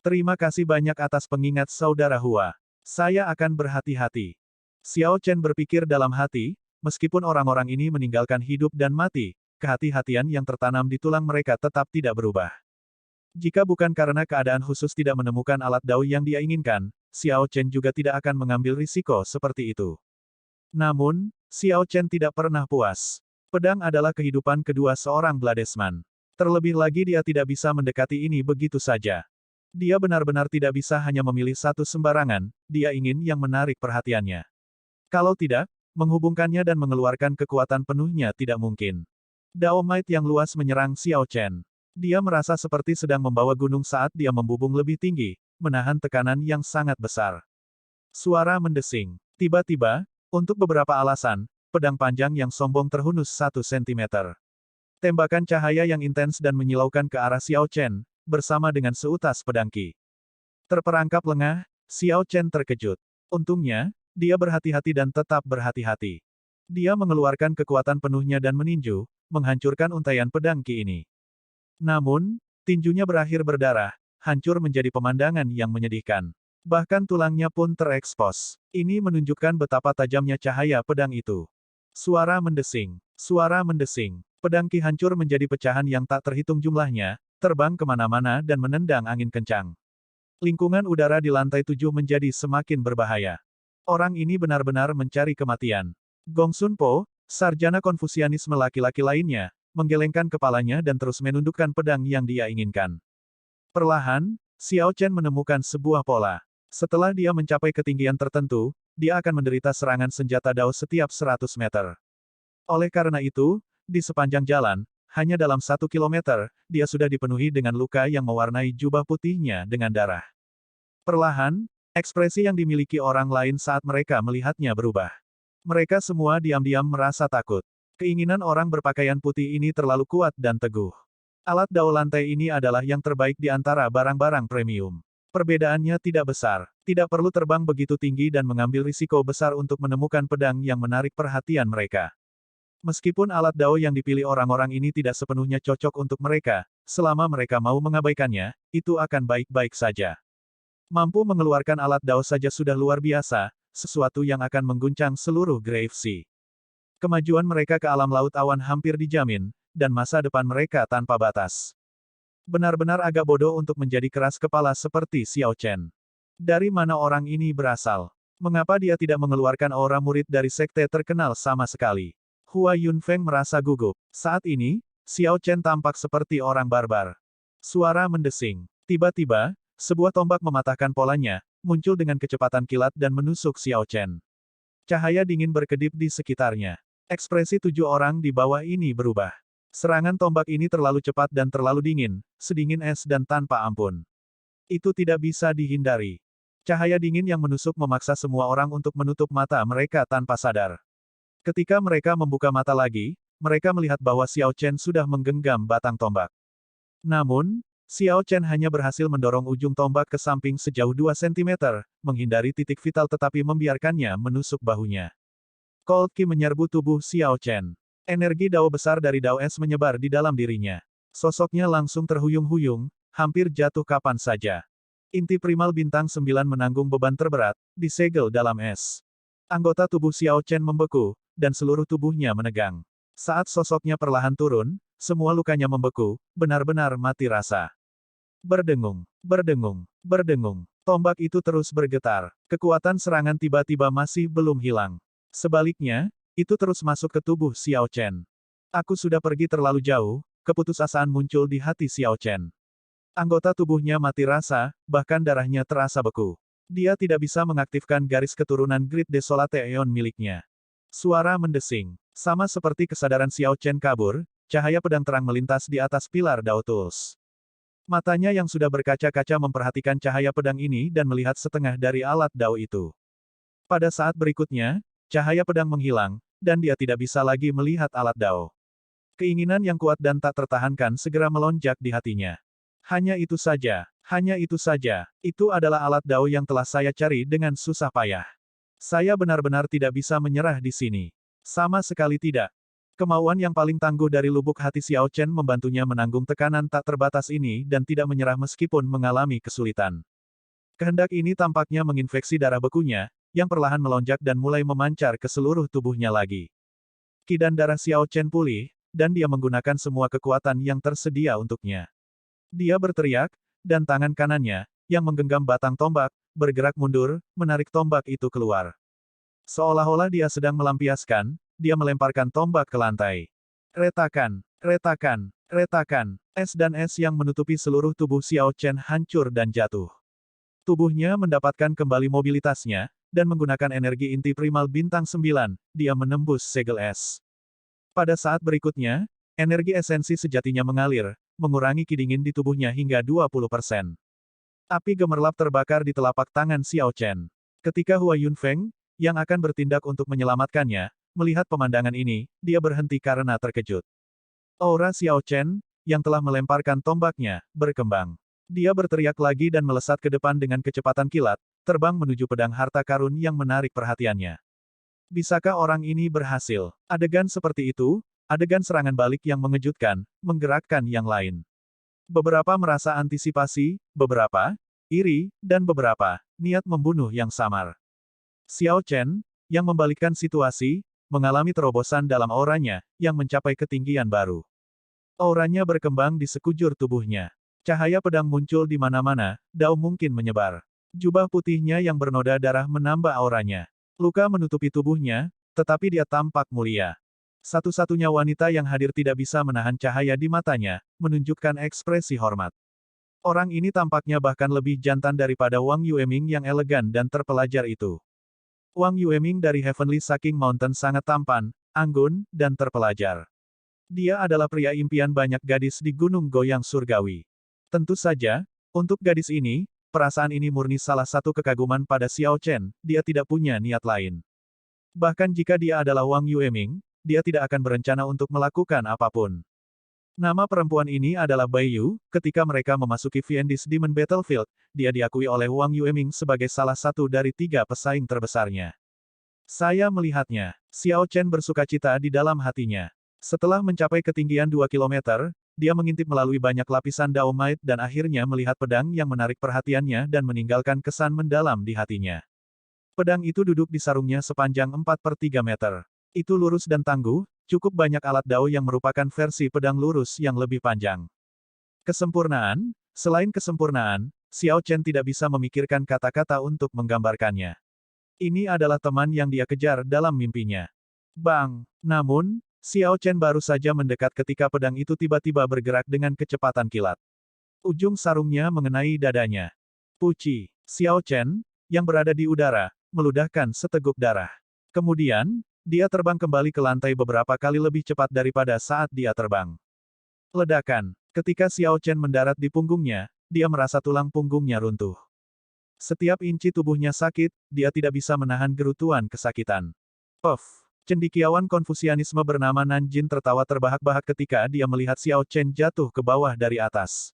Speaker 1: Terima kasih banyak atas pengingat saudara Hua. Saya akan berhati-hati. Xiao Chen berpikir dalam hati, meskipun orang-orang ini meninggalkan hidup dan mati, kehati-hatian yang tertanam di tulang mereka tetap tidak berubah. Jika bukan karena keadaan khusus tidak menemukan alat dao yang dia inginkan, Xiao Chen juga tidak akan mengambil risiko seperti itu. Namun, Xiao Chen tidak pernah puas. Pedang adalah kehidupan kedua seorang Bladesman. Terlebih lagi dia tidak bisa mendekati ini begitu saja. Dia benar-benar tidak bisa hanya memilih satu sembarangan, dia ingin yang menarik perhatiannya. Kalau tidak, menghubungkannya dan mengeluarkan kekuatan penuhnya tidak mungkin. Dao Might yang luas menyerang Xiao Chen. Dia merasa seperti sedang membawa gunung saat dia membubung lebih tinggi, menahan tekanan yang sangat besar. Suara mendesing. Tiba-tiba, untuk beberapa alasan, pedang panjang yang sombong terhunus 1 cm. Tembakan cahaya yang intens dan menyilaukan ke arah Xiao Chen, bersama dengan seutas pedang Qi. Terperangkap lengah, Xiao Chen terkejut. Untungnya, dia berhati-hati dan tetap berhati-hati. Dia mengeluarkan kekuatan penuhnya dan meninju, menghancurkan untaian pedang Qi ini. Namun, tinjunya berakhir berdarah, hancur menjadi pemandangan yang menyedihkan. Bahkan tulangnya pun terekspos. Ini menunjukkan betapa tajamnya cahaya pedang itu. Suara mendesing. Suara mendesing. Pedang Qi hancur menjadi pecahan yang tak terhitung jumlahnya, terbang kemana-mana dan menendang angin kencang. Lingkungan udara di lantai 7 menjadi semakin berbahaya. Orang ini benar-benar mencari kematian. Gong Sun Po, sarjana Konfusianisme laki-laki lainnya, menggelengkan kepalanya dan terus menundukkan pedang yang dia inginkan. Perlahan, Xiao Chen menemukan sebuah pola. Setelah dia mencapai ketinggian tertentu, dia akan menderita serangan senjata dao setiap 100 meter. Oleh karena itu, di sepanjang jalan, hanya dalam 1 kilometer, dia sudah dipenuhi dengan luka yang mewarnai jubah putihnya dengan darah. Perlahan, ekspresi yang dimiliki orang lain saat mereka melihatnya berubah. Mereka semua diam-diam merasa takut. Keinginan orang berpakaian putih ini terlalu kuat dan teguh. Alat dao lantai ini adalah yang terbaik di antara barang-barang premium. Perbedaannya tidak besar. Tidak perlu terbang begitu tinggi dan mengambil risiko besar untuk menemukan pedang yang menarik perhatian mereka. Meskipun alat dao yang dipilih orang-orang ini tidak sepenuhnya cocok untuk mereka, selama mereka mau mengabaikannya, itu akan baik-baik saja. Mampu mengeluarkan alat dao saja sudah luar biasa, sesuatu yang akan mengguncang seluruh Grave Sea. Kemajuan mereka ke alam laut awan hampir dijamin, dan masa depan mereka tanpa batas. Benar-benar agak bodoh untuk menjadi keras kepala seperti Xiao Chen. Dari mana orang ini berasal? Mengapa dia tidak mengeluarkan aura murid dari sekte terkenal sama sekali? Hua Yunfeng merasa gugup. Saat ini, Xiao Chen tampak seperti orang barbar. Suara mendesing. Tiba-tiba, sebuah tombak mematahkan polanya, muncul dengan kecepatan kilat dan menusuk Xiao Chen. Cahaya dingin berkedip di sekitarnya. Ekspresi 7 orang di bawah ini berubah. Serangan tombak ini terlalu cepat dan terlalu dingin, sedingin es dan tanpa ampun. Itu tidak bisa dihindari. Cahaya dingin yang menusuk memaksa semua orang untuk menutup mata mereka tanpa sadar. Ketika mereka membuka mata lagi, mereka melihat bahwa Xiao Chen sudah menggenggam batang tombak. Namun, Xiao Chen hanya berhasil mendorong ujung tombak ke samping sejauh 2 cm, menghindari titik vital tetapi membiarkannya menusuk bahunya. Cold Ki menyerbu tubuh Xiao Chen. Energi dao besar dari dao es menyebar di dalam dirinya. Sosoknya langsung terhuyung-huyung, hampir jatuh kapan saja. Inti primal bintang 9 menanggung beban terberat, disegel dalam es. Anggota tubuh Xiao Chen membeku, dan seluruh tubuhnya menegang. Saat sosoknya perlahan turun, semua lukanya membeku, benar-benar mati rasa. Berdengung, berdengung, berdengung. Tombak itu terus bergetar. Kekuatan serangan tiba-tiba masih belum hilang. Sebaliknya, itu terus masuk ke tubuh Xiao Chen. Aku sudah pergi terlalu jauh, keputusasaan muncul di hati Xiao Chen. Anggota tubuhnya mati rasa, bahkan darahnya terasa beku. Dia tidak bisa mengaktifkan garis keturunan Great Desolate Aeon miliknya. Suara mendesing. Sama seperti kesadaran Xiao Chen kabur, cahaya pedang terang melintas di atas pilar Dao Tools. Matanya yang sudah berkaca-kaca memperhatikan cahaya pedang ini dan melihat setengah dari alat dao itu. Pada saat berikutnya, cahaya pedang menghilang, dan dia tidak bisa lagi melihat alat dao. Keinginan yang kuat dan tak tertahankan segera melonjak di hatinya. Hanya itu saja, hanya itu saja. Itu adalah alat dao yang telah saya cari dengan susah payah. Saya benar-benar tidak bisa menyerah di sini. Sama sekali tidak. Kemauan yang paling tangguh dari lubuk hati Xiao Chen membantunya menanggung tekanan tak terbatas ini dan tidak menyerah meskipun mengalami kesulitan. Kehendak ini tampaknya menginfeksi darah bekunya, yang perlahan melonjak dan mulai memancar ke seluruh tubuhnya lagi. Ki dan darah Xiao Chen pulih, dan dia menggunakan semua kekuatan yang tersedia untuknya. Dia berteriak, dan tangan kanannya, yang menggenggam batang tombak, bergerak mundur, menarik tombak itu keluar. Seolah-olah dia sedang melampiaskan, dia melemparkan tombak ke lantai. Retakan, retakan, retakan. Es dan es yang menutupi seluruh tubuh Xiao Chen hancur dan jatuh. Tubuhnya mendapatkan kembali mobilitasnya, dan menggunakan energi inti primal bintang 9, dia menembus segel es. Pada saat berikutnya, energi esensi sejatinya mengalir, mengurangi ki dingin di tubuhnya hingga 20%. Api gemerlap terbakar di telapak tangan Xiao Chen. Ketika Hua Yunfeng, yang akan bertindak untuk menyelamatkannya, melihat pemandangan ini, dia berhenti karena terkejut. Aura Xiao Chen, yang telah melemparkan tombaknya, berkembang. Dia berteriak lagi dan melesat ke depan dengan kecepatan kilat, terbang menuju pedang harta karun yang menarik perhatiannya. Bisakah orang ini berhasil? Adegan seperti itu, adegan serangan balik yang mengejutkan, menggerakkan yang lain. Beberapa merasa antisipasi, beberapa iri, dan beberapa niat membunuh yang samar. Xiao Chen, yang membalikkan situasi, mengalami terobosan dalam auranya, yang mencapai ketinggian baru. Auranya berkembang di sekujur tubuhnya. Cahaya pedang muncul di mana-mana, dao mungkin menyebar. Jubah putihnya yang bernoda darah menambah auranya. Luka menutupi tubuhnya, tetapi dia tampak mulia. Satu-satunya wanita yang hadir tidak bisa menahan cahaya di matanya, menunjukkan ekspresi hormat. Orang ini tampaknya bahkan lebih jantan daripada Wang Yueming yang elegan dan terpelajar itu. Wang Yueming dari Heavenly Sucking Mountain sangat tampan, anggun, dan terpelajar. Dia adalah pria impian banyak gadis di Gunung Goyang Surgawi. Tentu saja, untuk gadis ini, perasaan ini murni salah satu kekaguman pada Xiao Chen, dia tidak punya niat lain. Bahkan jika dia adalah Wang Yueming, dia tidak akan berencana untuk melakukan apapun. Nama perempuan ini adalah Bai Yu. Ketika mereka memasuki Fiendis Demon Battlefield, dia diakui oleh Wang Yueming sebagai salah satu dari 3 pesaing terbesarnya. Saya melihatnya. Xiao Chen bersukacita di dalam hatinya. Setelah mencapai ketinggian 2 km, dia mengintip melalui banyak lapisan Dao Might dan akhirnya melihat pedang yang menarik perhatiannya dan meninggalkan kesan mendalam di hatinya. Pedang itu duduk di sarungnya sepanjang 4/3 meter. Itu lurus dan tangguh, cukup banyak alat dao yang merupakan versi pedang lurus yang lebih panjang. Kesempurnaan, selain kesempurnaan, Xiao Chen tidak bisa memikirkan kata-kata untuk menggambarkannya. Ini adalah teman yang dia kejar dalam mimpinya. Bang! Namun, Xiao Chen baru saja mendekat ketika pedang itu tiba-tiba bergerak dengan kecepatan kilat. Ujung sarungnya mengenai dadanya. Puci! Xiao Chen, yang berada di udara, meludahkan seteguk darah. Kemudian, dia terbang kembali ke lantai beberapa kali lebih cepat daripada saat dia terbang. Ledakan. Ketika Xiao Chen mendarat di punggungnya, dia merasa tulang punggungnya runtuh. Setiap inci tubuhnya sakit, dia tidak bisa menahan gerutuan kesakitan. Puff. Cendekiawan Konfusianisme bernama Nanjin tertawa terbahak-bahak ketika dia melihat Xiao Chen jatuh ke bawah dari atas.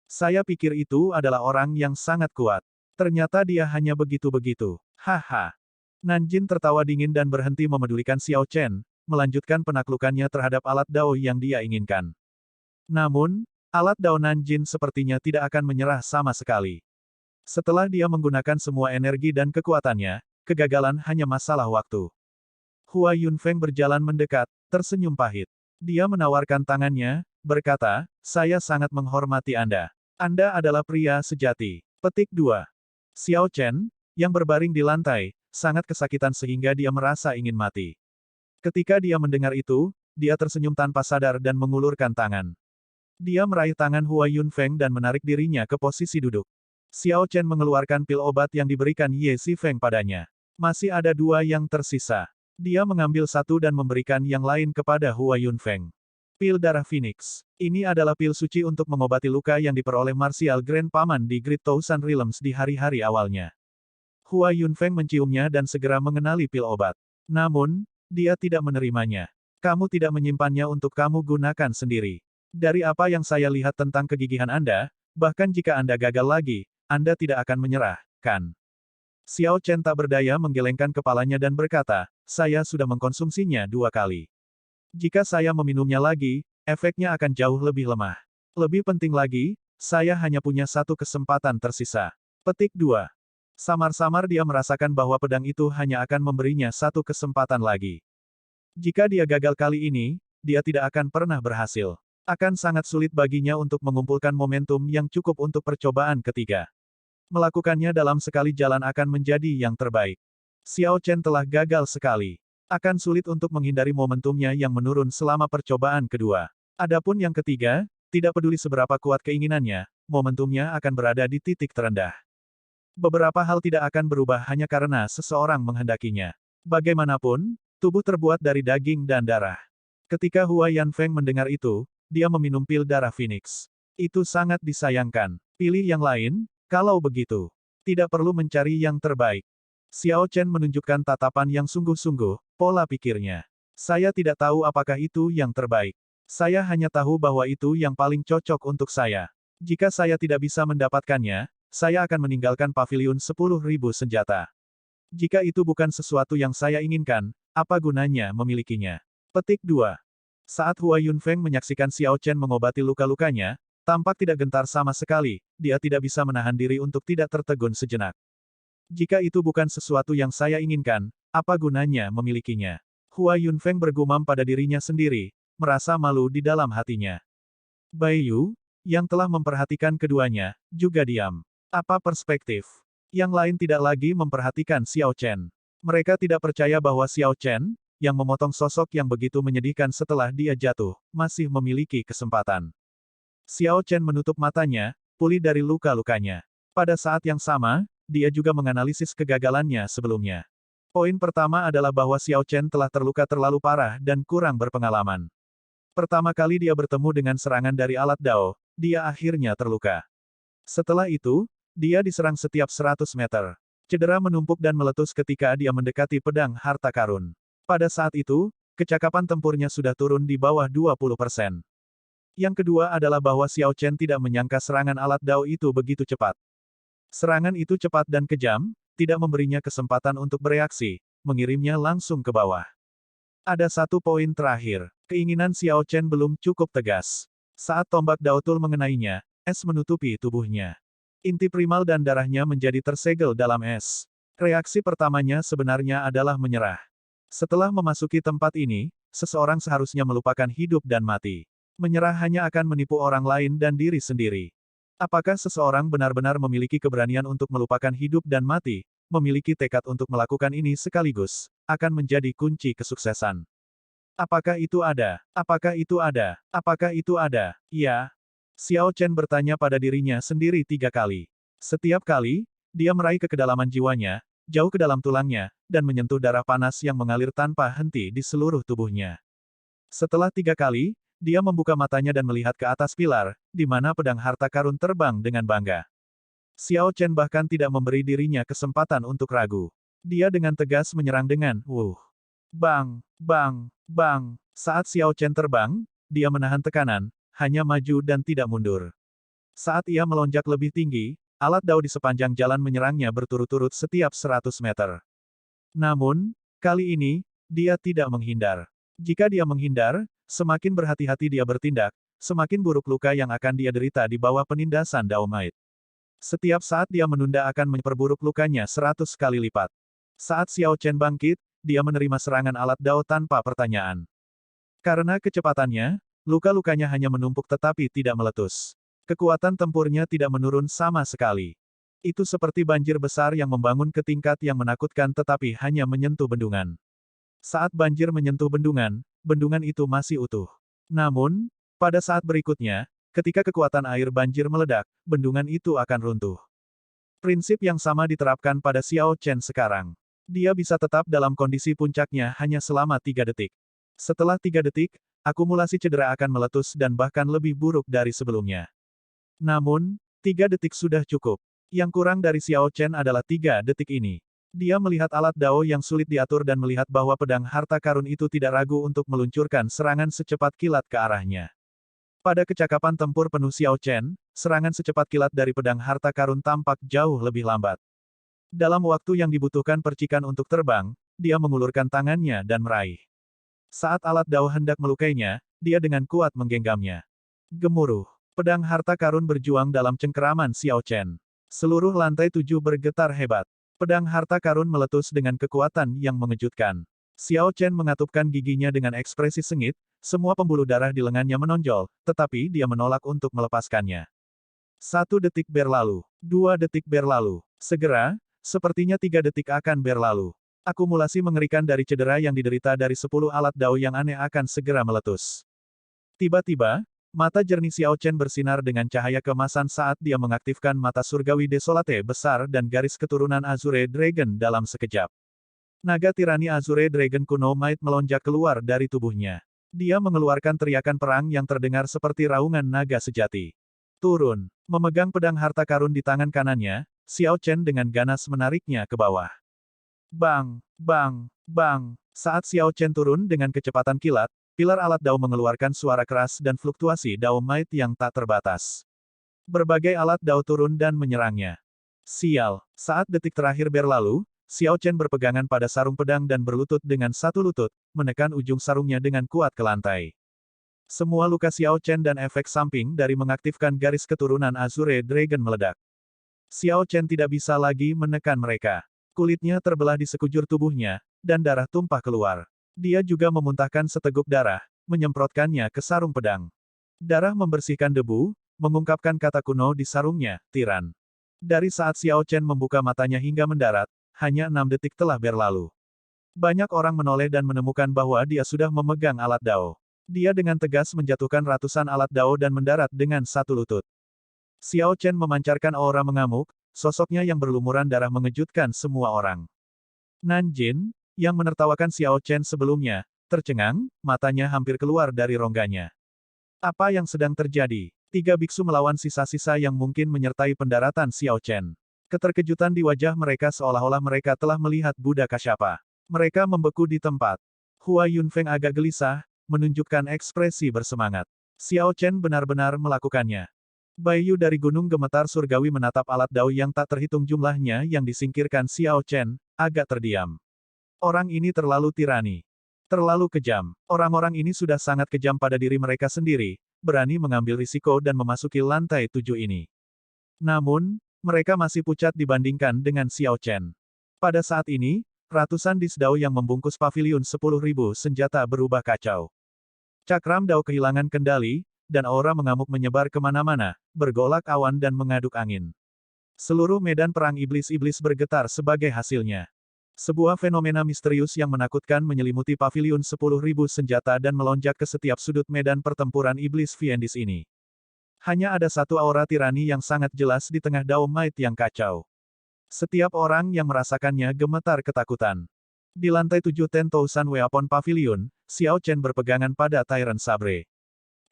Speaker 1: Saya pikir itu adalah orang yang sangat kuat. Ternyata dia hanya begitu-begitu. Haha. Nanjin tertawa dingin dan berhenti memedulikan Xiao Chen, melanjutkan penaklukannya terhadap alat dao yang dia inginkan. Namun, alat dao Nanjin sepertinya tidak akan menyerah sama sekali. Setelah dia menggunakan semua energi dan kekuatannya, kegagalan hanya masalah waktu. Hua Yunfeng berjalan mendekat, tersenyum pahit. Dia menawarkan tangannya, berkata, "Saya sangat menghormati Anda. Anda adalah pria sejati." Petik 2. Xiao Chen, yang berbaring di lantai, sangat kesakitan sehingga dia merasa ingin mati. Ketika dia mendengar itu, dia tersenyum tanpa sadar dan mengulurkan tangan. Dia meraih tangan Hua Yunfeng dan menarik dirinya ke posisi duduk. Xiao Chen mengeluarkan pil obat yang diberikan Ye Xifeng padanya. Masih ada 2 yang tersisa. Dia mengambil satu dan memberikan yang lain kepada Hua Yunfeng. Pil darah Phoenix. Ini adalah pil suci untuk mengobati luka yang diperoleh Martial Grand Paman di Great Thousand Realms di hari-hari awalnya. Hua Yunfeng menciumnya dan segera mengenali pil obat. Namun, dia tidak menerimanya. Kamu tidak menyimpannya untuk kamu gunakan sendiri. Dari apa yang saya lihat tentang kegigihan Anda, bahkan jika Anda gagal lagi, Anda tidak akan menyerah, kan? Xiao Chen tak berdaya menggelengkan kepalanya dan berkata, "Saya sudah mengkonsumsinya 2 kali. Jika saya meminumnya lagi, efeknya akan jauh lebih lemah. Lebih penting lagi, saya hanya punya 1 kesempatan tersisa." Petik 2. Samar-samar dia merasakan bahwa pedang itu hanya akan memberinya 1 kesempatan lagi. Jika dia gagal kali ini, dia tidak akan pernah berhasil. Akan sangat sulit baginya untuk mengumpulkan momentum yang cukup untuk percobaan ketiga. Melakukannya dalam sekali jalan akan menjadi yang terbaik. Xiao Chen telah gagal sekali. Akan sulit untuk menghindari momentumnya yang menurun selama percobaan kedua. Adapun yang ketiga, tidak peduli seberapa kuat keinginannya, momentumnya akan berada di titik terendah. Beberapa hal tidak akan berubah hanya karena seseorang menghendakinya. Bagaimanapun, tubuh terbuat dari daging dan darah. Ketika Hua Yanfeng mendengar itu, dia meminum pil darah Phoenix. Itu sangat disayangkan. Pilih yang lain, kalau begitu. Tidak perlu mencari yang terbaik. Xiao Chen menunjukkan tatapan yang sungguh-sungguh, pola pikirnya. Saya tidak tahu apakah itu yang terbaik. Saya hanya tahu bahwa itu yang paling cocok untuk saya. Jika saya tidak bisa mendapatkannya, saya akan meninggalkan paviliun 10.000 senjata. Jika itu bukan sesuatu yang saya inginkan, apa gunanya memilikinya? Petik 2. Saat Hua Yunfeng menyaksikan Xiao Chen mengobati luka-lukanya, tampak tidak gentar sama sekali, dia tidak bisa menahan diri untuk tidak tertegun sejenak. Jika itu bukan sesuatu yang saya inginkan, apa gunanya memilikinya? Hua Yunfeng bergumam pada dirinya sendiri, merasa malu di dalam hatinya. Bai Yu, yang telah memperhatikan keduanya, juga diam. Apa perspektif? Yang lain tidak lagi memperhatikan Xiao Chen. Mereka tidak percaya bahwa Xiao Chen, yang memotong sosok yang begitu menyedihkan setelah dia jatuh, masih memiliki kesempatan. Xiao Chen menutup matanya, pulih dari luka-lukanya. Pada saat yang sama, dia juga menganalisis kegagalannya sebelumnya. Poin pertama adalah bahwa Xiao Chen telah terluka terlalu parah dan kurang berpengalaman. Pertama kali dia bertemu dengan serangan dari alat dao, dia akhirnya terluka. Setelah itu, dia diserang setiap 100 meter. Cedera menumpuk dan meletus ketika dia mendekati pedang harta karun. Pada saat itu, kecakapan tempurnya sudah turun di bawah 20%. Yang kedua adalah bahwa Xiao Chen tidak menyangka serangan alat dao itu begitu cepat. Serangan itu cepat dan kejam, tidak memberinya kesempatan untuk bereaksi, mengirimnya langsung ke bawah. Ada satu poin terakhir. Keinginan Xiao Chen belum cukup tegas. Saat tombak Daotul mengenainya, es menutupi tubuhnya. Inti primal dan darahnya menjadi tersegel dalam es. Reaksi pertamanya sebenarnya adalah menyerah. Setelah memasuki tempat ini, seseorang seharusnya melupakan hidup dan mati. Menyerah hanya akan menipu orang lain dan diri sendiri. Apakah seseorang benar-benar memiliki keberanian untuk melupakan hidup dan mati, memiliki tekad untuk melakukan ini sekaligus, akan menjadi kunci kesuksesan. Apakah itu ada? Apakah itu ada? Apakah itu ada? Ya. Xiao Chen bertanya pada dirinya sendiri 3 kali. Setiap kali, dia meraih ke kedalaman jiwanya, jauh ke dalam tulangnya, dan menyentuh darah panas yang mengalir tanpa henti di seluruh tubuhnya. Setelah 3 kali, dia membuka matanya dan melihat ke atas pilar, di mana pedang harta karun terbang dengan bangga. Xiao Chen bahkan tidak memberi dirinya kesempatan untuk ragu. Dia dengan tegas menyerang dengan, Bang, bang, bang. Saat Xiao Chen terbang, dia menahan tekanan, hanya maju dan tidak mundur. Saat ia melonjak lebih tinggi, alat dao di sepanjang jalan menyerangnya berturut-turut setiap 100 meter. Namun, kali ini, dia tidak menghindar. Jika dia menghindar, semakin berhati-hati dia bertindak, semakin buruk luka yang akan dia derita di bawah penindasan Dao Might. Setiap saat dia menunda akan memperburuk lukanya 100 kali lipat. Saat Xiao Chen bangkit, dia menerima serangan alat dao tanpa pertanyaan. Karena kecepatannya, luka-lukanya hanya menumpuk tetapi tidak meletus. Kekuatan tempurnya tidak menurun sama sekali. Itu seperti banjir besar yang membangun ke tingkat yang menakutkan tetapi hanya menyentuh bendungan. Saat banjir menyentuh bendungan, bendungan itu masih utuh. Namun, pada saat berikutnya, ketika kekuatan air banjir meledak, bendungan itu akan runtuh. Prinsip yang sama diterapkan pada Xiao Chen sekarang. Dia bisa tetap dalam kondisi puncaknya hanya selama 3 detik. Setelah 3 detik, akumulasi cedera akan meletus dan bahkan lebih buruk dari sebelumnya. Namun, 3 detik sudah cukup. Yang kurang dari Xiao Chen adalah 3 detik ini. Dia melihat alat dao yang sulit diatur dan melihat bahwa pedang harta karun itu tidak ragu untuk meluncurkan serangan secepat kilat ke arahnya. Pada kecakapan tempur penuh Xiao Chen, serangan secepat kilat dari pedang harta karun tampak jauh lebih lambat. Dalam waktu yang dibutuhkan percikan untuk terbang, dia mengulurkan tangannya dan meraih. Saat alat dao hendak melukainya, dia dengan kuat menggenggamnya. Gemuruh. Pedang harta karun berjuang dalam cengkeraman Xiao Chen. Seluruh lantai 7 bergetar hebat. Pedang harta karun meletus dengan kekuatan yang mengejutkan. Xiao Chen mengatupkan giginya dengan ekspresi sengit, semua pembuluh darah di lengannya menonjol, tetapi dia menolak untuk melepaskannya. 1 detik berlalu. 2 detik berlalu. Segera, sepertinya 3 detik akan berlalu. Akumulasi mengerikan dari cedera yang diderita dari 10 alat dao yang aneh akan segera meletus. Tiba-tiba, mata jernih Xiao Chen bersinar dengan cahaya keemasan saat dia mengaktifkan mata surgawi desolate besar dan garis keturunan Azure Dragon dalam sekejap. Naga tirani Azure Dragon kuno Might melonjak keluar dari tubuhnya. Dia mengeluarkan teriakan perang yang terdengar seperti raungan naga sejati. Turun. Memegang pedang harta karun di tangan kanannya, Xiao Chen dengan ganas menariknya ke bawah. Bang, bang, bang. Saat Xiao Chen turun dengan kecepatan kilat, pilar alat dao mengeluarkan suara keras dan fluktuasi dao might yang tak terbatas. Berbagai alat dao turun dan menyerangnya. Sial. Saat detik terakhir berlalu, Xiao Chen berpegangan pada sarung pedang dan berlutut dengan satu lutut, menekan ujung sarungnya dengan kuat ke lantai. Semua luka Xiao Chen dan efek samping dari mengaktifkan garis keturunan Azure Dragon meledak. Xiao Chen tidak bisa lagi menekan mereka. Kulitnya terbelah di sekujur tubuhnya, dan darah tumpah keluar. Dia juga memuntahkan seteguk darah, menyemprotkannya ke sarung pedang. Darah membersihkan debu, mengungkapkan kata kuno di sarungnya, tiran. Dari saat Xiao Chen membuka matanya hingga mendarat, hanya 6 detik telah berlalu. Banyak orang menoleh dan menemukan bahwa dia sudah memegang alat dao. Dia dengan tegas menjatuhkan ratusan alat dao dan mendarat dengan satu lutut. Xiao Chen memancarkan aura mengamuk, sosoknya yang berlumuran darah mengejutkan semua orang. Nanjin, yang menertawakan Xiao Chen sebelumnya, tercengang, matanya hampir keluar dari rongganya. Apa yang sedang terjadi? 3 biksu melawan sisa-sisa yang mungkin menyertai pendaratan Xiao Chen. Keterkejutan di wajah mereka seolah-olah mereka telah melihat Buddha Kasyapa. Mereka membeku di tempat. Hua Yunfeng agak gelisah, menunjukkan ekspresi bersemangat. Xiao Chen benar-benar melakukannya. Baiyu dari Gunung Gemetar Surgawi menatap alat dao yang tak terhitung jumlahnya yang disingkirkan Xiao Chen, agak terdiam. Orang ini terlalu tirani. Terlalu kejam. Orang-orang ini sudah sangat kejam pada diri mereka sendiri, berani mengambil risiko dan memasuki lantai 7 ini. Namun, mereka masih pucat dibandingkan dengan Xiao Chen. Pada saat ini, ratusan disdao yang membungkus paviliun 10.000 senjata berubah kacau. Cakram dao kehilangan kendali, dan aura mengamuk menyebar kemana-mana, bergolak awan dan mengaduk angin. Seluruh medan perang iblis-iblis bergetar sebagai hasilnya. Sebuah fenomena misterius yang menakutkan menyelimuti paviliun 10.000 senjata dan melonjak ke setiap sudut medan pertempuran iblis Fiendis ini. Hanya ada satu aura tirani yang sangat jelas di tengah Dao Might yang kacau. Setiap orang yang merasakannya gemetar ketakutan. Di lantai 7 10,000 Weapon Pavilion, Xiao Chen berpegangan pada Tyrant Sabre.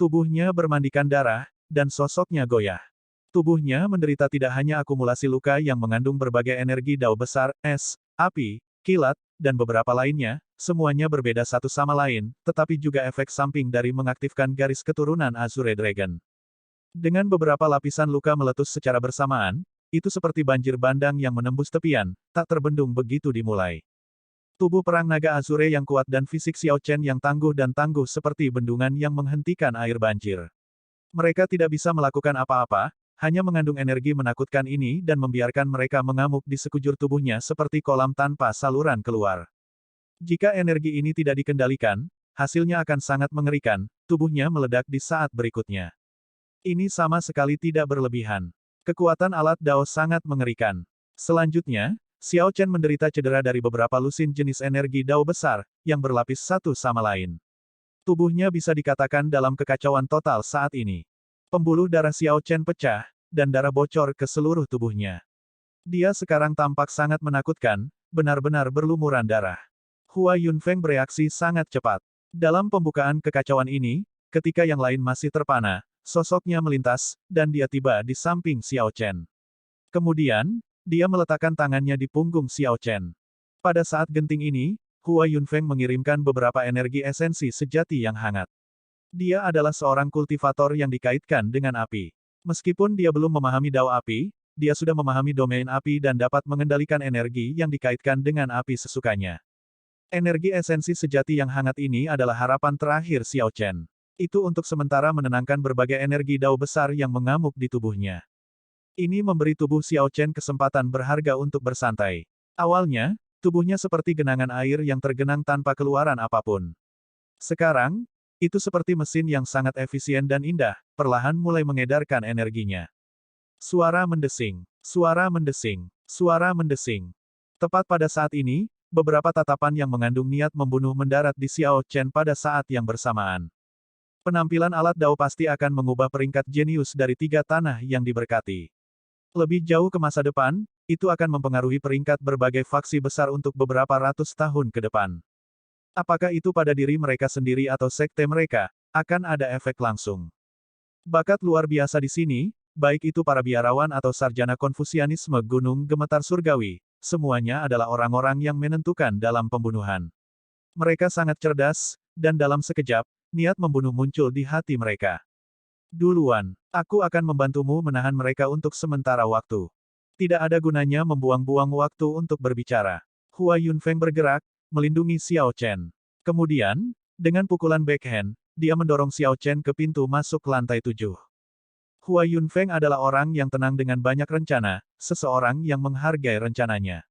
Speaker 1: Tubuhnya bermandikan darah, dan sosoknya goyah. Tubuhnya menderita tidak hanya akumulasi luka yang mengandung berbagai energi dao besar, es, api, kilat, dan beberapa lainnya, semuanya berbeda satu sama lain, tetapi juga efek samping dari mengaktifkan garis keturunan Azure Dragon. Dengan beberapa lapisan luka meletus secara bersamaan, itu seperti banjir bandang yang menembus tepian, tak terbendung begitu dimulai. Tubuh perang naga Azure yang kuat dan fisik Xiao Chen yang tangguh dan tangguh seperti bendungan yang menghentikan air banjir. Mereka tidak bisa melakukan apa-apa, hanya mengandung energi menakutkan ini dan membiarkan mereka mengamuk di sekujur tubuhnya seperti kolam tanpa saluran keluar. Jika energi ini tidak dikendalikan, hasilnya akan sangat mengerikan, tubuhnya meledak di saat berikutnya. Ini sama sekali tidak berlebihan. Kekuatan alat Dao sangat mengerikan. Selanjutnya, Xiao Chen menderita cedera dari beberapa lusin jenis energi Dao besar, yang berlapis satu sama lain. Tubuhnya bisa dikatakan dalam kekacauan total saat ini. Pembuluh darah Xiao Chen pecah, dan darah bocor ke seluruh tubuhnya. Dia sekarang tampak sangat menakutkan, benar-benar berlumuran darah. Hua Yunfeng bereaksi sangat cepat. Dalam pembukaan kekacauan ini, ketika yang lain masih terpana, sosoknya melintas, dan dia tiba di samping Xiao Chen. Kemudian, dia meletakkan tangannya di punggung Xiao Chen. Pada saat genting ini, Hua Yunfeng mengirimkan beberapa energi esensi sejati yang hangat. Dia adalah seorang kultivator yang dikaitkan dengan api. Meskipun dia belum memahami Dao api, dia sudah memahami domain api dan dapat mengendalikan energi yang dikaitkan dengan api sesukanya. Energi esensi sejati yang hangat ini adalah harapan terakhir Xiao Chen. Itu untuk sementara menenangkan berbagai energi Dao besar yang mengamuk di tubuhnya. Ini memberi tubuh Xiao Chen kesempatan berharga untuk bersantai. Awalnya, tubuhnya seperti genangan air yang tergenang tanpa keluaran apapun. Sekarang, itu seperti mesin yang sangat efisien dan indah, perlahan mulai mengedarkan energinya. Suara mendesing, suara mendesing, suara mendesing. Tepat pada saat ini, beberapa tatapan yang mengandung niat membunuh mendarat di Xiao Chen pada saat yang bersamaan. Penampilan alat Dao pasti akan mengubah peringkat jenius dari 3 tanah yang diberkati. Lebih jauh ke masa depan, itu akan mempengaruhi peringkat berbagai faksi besar untuk beberapa ratus tahun ke depan. Apakah itu pada diri mereka sendiri atau sekte mereka, akan ada efek langsung. Bakat luar biasa di sini, baik itu para biarawan atau sarjana Konfusianisme Gunung Gemetar Surgawi, semuanya adalah orang-orang yang menentukan dalam pembunuhan. Mereka sangat cerdas, dan dalam sekejap, niat membunuh muncul di hati mereka. Duluan, aku akan membantumu menahan mereka untuk sementara waktu. Tidak ada gunanya membuang-buang waktu untuk berbicara. Hua Yunfeng bergerak, melindungi Xiao Chen. Kemudian, dengan pukulan backhand, dia mendorong Xiao Chen ke pintu masuk lantai 7. Hua Yunfeng adalah orang yang tenang dengan banyak rencana, seseorang yang menghargai rencananya.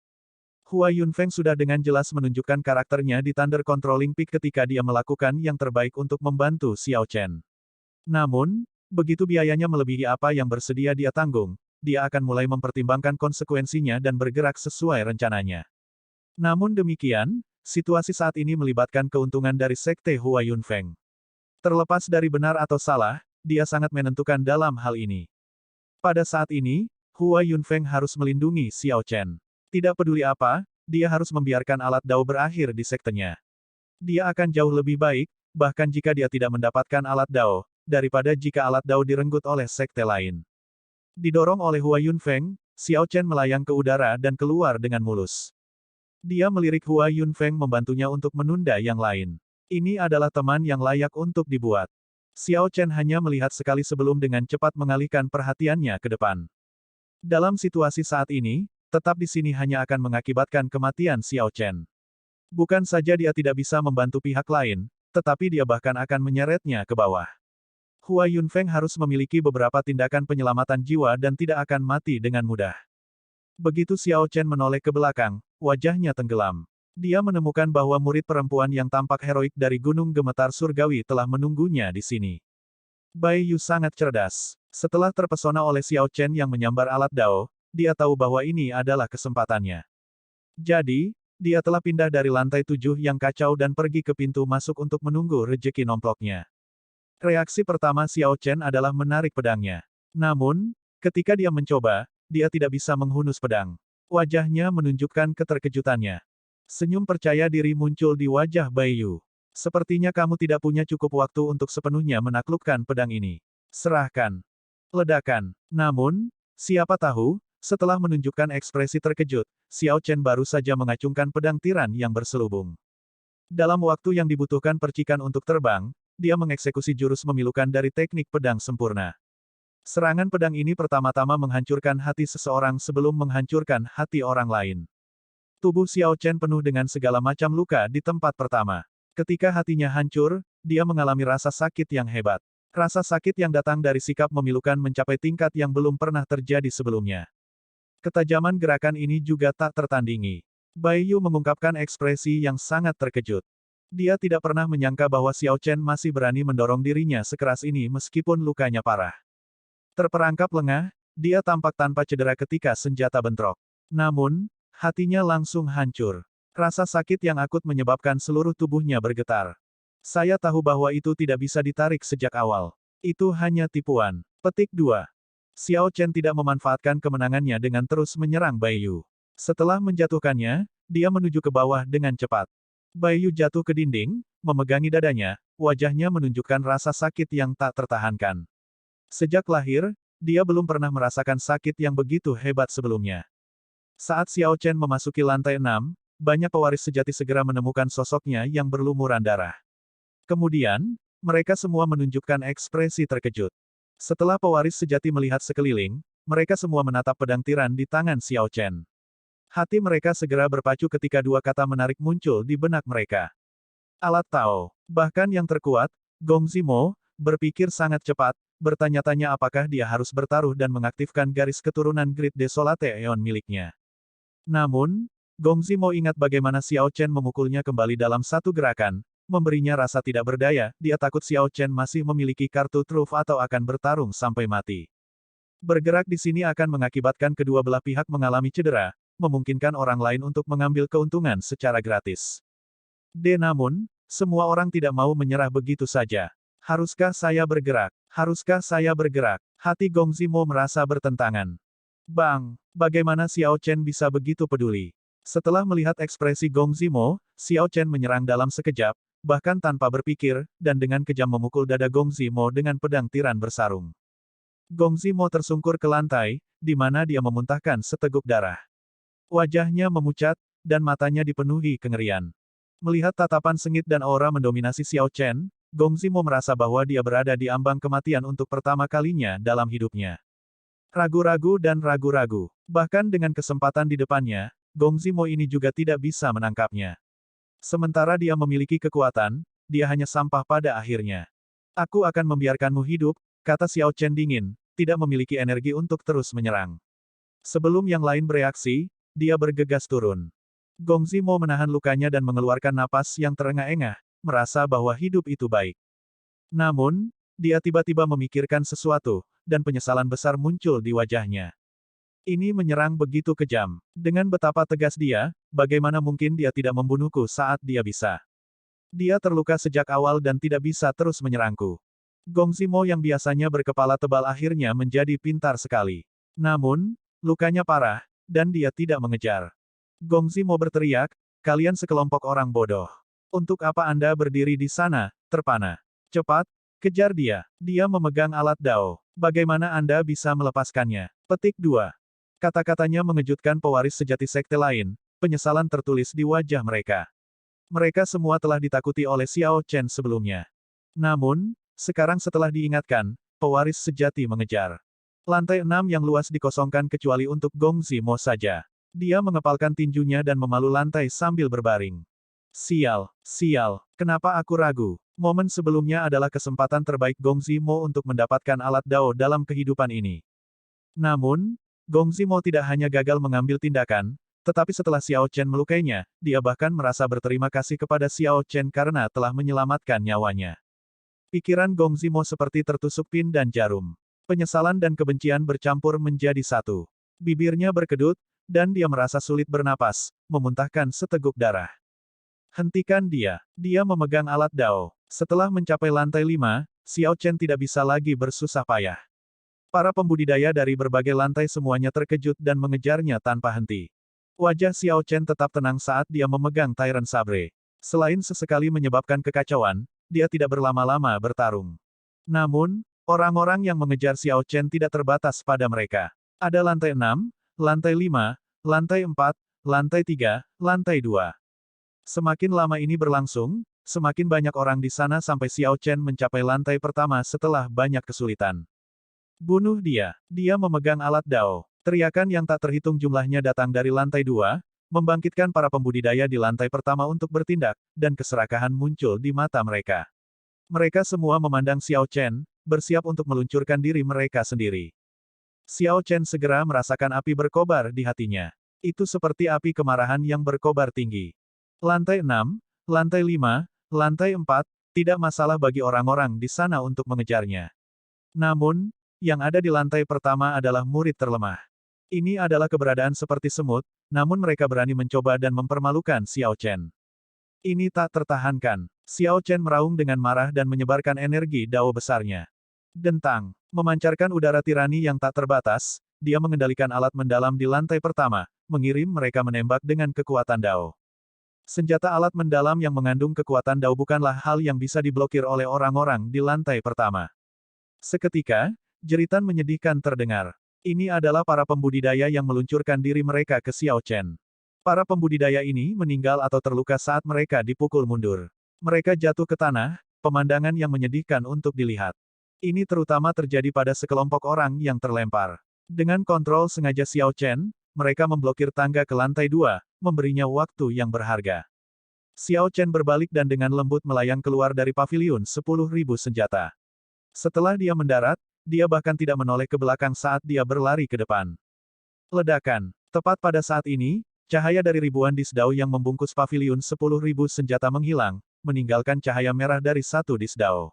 Speaker 1: Hua Yunfeng sudah dengan jelas menunjukkan karakternya di Thunder Controlling Peak ketika dia melakukan yang terbaik untuk membantu Xiao Chen. Namun, begitu biayanya melebihi apa yang bersedia dia tanggung, dia akan mulai mempertimbangkan konsekuensinya dan bergerak sesuai rencananya. Namun demikian, situasi saat ini melibatkan keuntungan dari sekte Hua Yunfeng. Terlepas dari benar atau salah, dia sangat menentukan dalam hal ini. Pada saat ini, Hua Yunfeng harus melindungi Xiao Chen. Tidak peduli apa, dia harus membiarkan alat Dao berakhir di sektenya. Dia akan jauh lebih baik, bahkan jika dia tidak mendapatkan alat Dao, daripada jika alat Dao direnggut oleh sekte lain. Didorong oleh Hua Yunfeng, Xiao Chen melayang ke udara dan keluar dengan mulus. Dia melirik Hua Yunfeng membantunya untuk menunda yang lain. Ini adalah teman yang layak untuk dibuat. Xiao Chen hanya melihat sekali sebelum dengan cepat mengalihkan perhatiannya ke depan. Dalam situasi saat ini, tetap di sini hanya akan mengakibatkan kematian Xiao Chen. Bukan saja dia tidak bisa membantu pihak lain, tetapi dia bahkan akan menyeretnya ke bawah. Hua Yunfeng harus memiliki beberapa tindakan penyelamatan jiwa dan tidak akan mati dengan mudah. Begitu Xiao Chen menoleh ke belakang, wajahnya tenggelam. Dia menemukan bahwa murid perempuan yang tampak heroik dari Gunung Gemetar Surgawi telah menunggunya di sini. Bai Yu sangat cerdas. Setelah terpesona oleh Xiao Chen yang menyambar alat Dao, dia tahu bahwa ini adalah kesempatannya. Jadi, dia telah pindah dari lantai 7 yang kacau dan pergi ke pintu masuk untuk menunggu rejeki nomploknya. Reaksi pertama Xiao Chen adalah menarik pedangnya. Namun, ketika dia mencoba, dia tidak bisa menghunus pedang. Wajahnya menunjukkan keterkejutannya. Senyum percaya diri muncul di wajah Bai Yu. Sepertinya kamu tidak punya cukup waktu untuk sepenuhnya menaklukkan pedang ini. Serahkan. Ledakan. Namun, siapa tahu, Setelah menunjukkan ekspresi terkejut, Xiao Chen baru saja mengacungkan pedang tiran yang berselubung. Dalam waktu yang dibutuhkan percikan untuk terbang, dia mengeksekusi jurus memilukan dari teknik pedang sempurna. Serangan pedang ini pertama-tama menghancurkan hati seseorang sebelum menghancurkan hati orang lain. Tubuh Xiao Chen penuh dengan segala macam luka di tempat pertama. Ketika hatinya hancur, dia mengalami rasa sakit yang hebat. Rasa sakit yang datang dari sikap memilukan mencapai tingkat yang belum pernah terjadi sebelumnya. Ketajaman gerakan ini juga tak tertandingi. Bai Yu mengungkapkan ekspresi yang sangat terkejut. Dia tidak pernah menyangka bahwa Xiao Chen masih berani mendorong dirinya sekeras ini meskipun lukanya parah. Terperangkap lengah, dia tampak tanpa cedera ketika senjata bentrok. Namun, hatinya langsung hancur. Rasa sakit yang akut menyebabkan seluruh tubuhnya bergetar. Saya tahu bahwa itu tidak bisa ditarik sejak awal. Itu hanya tipuan. Petik 2. Xiao Chen tidak memanfaatkan kemenangannya dengan terus menyerang Bai Yu. Setelah menjatuhkannya, dia menuju ke bawah dengan cepat. Bai Yu jatuh ke dinding, memegangi dadanya, wajahnya menunjukkan rasa sakit yang tak tertahankan. Sejak lahir, dia belum pernah merasakan sakit yang begitu hebat sebelumnya. Saat Xiao Chen memasuki lantai 6, banyak pewaris sejati segera menemukan sosoknya yang berlumuran darah. Kemudian, mereka semua menunjukkan ekspresi terkejut. Setelah pewaris sejati melihat sekeliling, mereka semua menatap pedang tiran di tangan Xiao Chen. Hati mereka segera berpacu ketika dua kata menarik muncul di benak mereka. Alat Tao. Bahkan yang terkuat, Gong Zimo, berpikir sangat cepat, bertanya-tanya apakah dia harus bertaruh dan mengaktifkan garis keturunan Grid Desolate Aeon miliknya. Namun, Gong Zimo ingat bagaimana Xiao Chen memukulnya kembali dalam satu gerakan, memberinya rasa tidak berdaya, dia takut Xiao Chen masih memiliki kartu truf atau akan bertarung sampai mati. Bergerak di sini akan mengakibatkan kedua belah pihak mengalami cedera, memungkinkan orang lain untuk mengambil keuntungan secara gratis. Namun, semua orang tidak mau menyerah begitu saja. Haruskah saya bergerak? Haruskah saya bergerak? Hati Gong Zimo merasa bertentangan. Bang! Bagaimana Xiao Chen bisa begitu peduli? Setelah melihat ekspresi Gong Zimo, Xiao Chen menyerang dalam sekejap, bahkan tanpa berpikir, dan dengan kejam memukul dada Gong Zimo dengan pedang tiran bersarung. Gong Zimo tersungkur ke lantai, di mana dia memuntahkan seteguk darah. Wajahnya memucat, dan matanya dipenuhi kengerian. Melihat tatapan sengit dan aura mendominasi Xiao Chen, Gong Zimo merasa bahwa dia berada di ambang kematian untuk pertama kalinya dalam hidupnya. Ragu-ragu dan ragu-ragu. Bahkan dengan kesempatan di depannya, Gong Zimo ini juga tidak bisa menangkapnya. Sementara dia memiliki kekuatan, dia hanya sampah pada akhirnya. Aku akan membiarkanmu hidup, kata Xiao Chen dingin, tidak memiliki energi untuk terus menyerang. Sebelum yang lain bereaksi, dia bergegas turun. Gong Zimo menahan lukanya dan mengeluarkan napas yang terengah-engah, merasa bahwa hidup itu baik. Namun, dia tiba-tiba memikirkan sesuatu, dan penyesalan besar muncul di wajahnya. Ini menyerang begitu kejam. Dengan betapa tegas dia, bagaimana mungkin dia tidak membunuhku saat dia bisa? Dia terluka sejak awal dan tidak bisa terus menyerangku. Gong Zimo yang biasanya berkepala tebal akhirnya menjadi pintar sekali. Namun, lukanya parah, dan dia tidak mengejar. Gong Zimo berteriak, kalian sekelompok orang bodoh. Untuk apa Anda berdiri di sana, terpana? Cepat, kejar dia. Dia memegang alat Dao. Bagaimana Anda bisa melepaskannya? Petik 2. Kata-katanya mengejutkan pewaris sejati sekte lain, penyesalan tertulis di wajah mereka. Mereka semua telah ditakuti oleh Xiao Chen sebelumnya. Namun, sekarang setelah diingatkan, pewaris sejati mengejar. Lantai 6 yang luas dikosongkan kecuali untuk Gong Zimo saja. Dia mengepalkan tinjunya dan memalu lantai sambil berbaring. Sial, sial, kenapa aku ragu? Momen sebelumnya adalah kesempatan terbaik Gong Zimo untuk mendapatkan alat Dao dalam kehidupan ini. Namun, Gong Zimo tidak hanya gagal mengambil tindakan, tetapi setelah Xiao Chen melukainya, dia bahkan merasa berterima kasih kepada Xiao Chen karena telah menyelamatkan nyawanya. Pikiran Gong Zimo seperti tertusuk pin dan jarum. Penyesalan dan kebencian bercampur menjadi satu. Bibirnya berkedut, dan dia merasa sulit bernapas, memuntahkan seteguk darah. Hentikan dia. Dia memegang alat Dao. Setelah mencapai lantai 5, Xiao Chen tidak bisa lagi bersusah payah. Para pembudidaya dari berbagai lantai semuanya terkejut dan mengejarnya tanpa henti. Wajah Xiao Chen tetap tenang saat dia memegang Tyrant Sabre. Selain sesekali menyebabkan kekacauan, dia tidak berlama-lama bertarung. Namun, orang-orang yang mengejar Xiao Chen tidak terbatas pada mereka. Ada lantai 6, lantai 5, lantai 4, lantai 3, lantai 2. Semakin lama ini berlangsung, semakin banyak orang di sana sampai Xiao Chen mencapai lantai pertama setelah banyak kesulitan. Bunuh dia. Dia memegang alat dao. Teriakan yang tak terhitung jumlahnya datang dari lantai 2, membangkitkan para pembudidaya di lantai pertama untuk bertindak, dan keserakahan muncul di mata mereka. Mereka semua memandang Xiao Chen, bersiap untuk meluncurkan diri mereka sendiri. Xiao Chen segera merasakan api berkobar di hatinya. Itu seperti api kemarahan yang berkobar tinggi. Lantai 6, lantai 5, lantai 4, tidak masalah bagi orang-orang di sana untuk mengejarnya. Namun, yang ada di lantai pertama adalah murid terlemah. Ini adalah keberadaan seperti semut, namun mereka berani mencoba dan mempermalukan Xiao Chen. Ini tak tertahankan. Xiao Chen meraung dengan marah dan menyebarkan energi dao besarnya. Dentang, memancarkan udara tirani yang tak terbatas, dia mengendalikan alat mendalam di lantai pertama, mengirim mereka menembak dengan kekuatan dao. Senjata alat mendalam yang mengandung kekuatan dao bukanlah hal yang bisa diblokir oleh orang-orang di lantai pertama. Seketika, jeritan menyedihkan terdengar. Ini adalah para pembudidaya yang meluncurkan diri mereka ke Xiao Chen. Para pembudidaya ini meninggal atau terluka saat mereka dipukul mundur. Mereka jatuh ke tanah, pemandangan yang menyedihkan untuk dilihat. Ini terutama terjadi pada sekelompok orang yang terlempar. Dengan kontrol sengaja Xiao Chen, mereka memblokir tangga ke lantai 2, memberinya waktu yang berharga. Xiao Chen berbalik dan dengan lembut melayang keluar dari paviliun 10.000 senjata. Setelah dia mendarat, dia bahkan tidak menoleh ke belakang saat dia berlari ke depan. Ledakan. Tepat pada saat ini, cahaya dari ribuan disdau yang membungkus paviliun 10.000 senjata menghilang, meninggalkan cahaya merah dari satu disdau.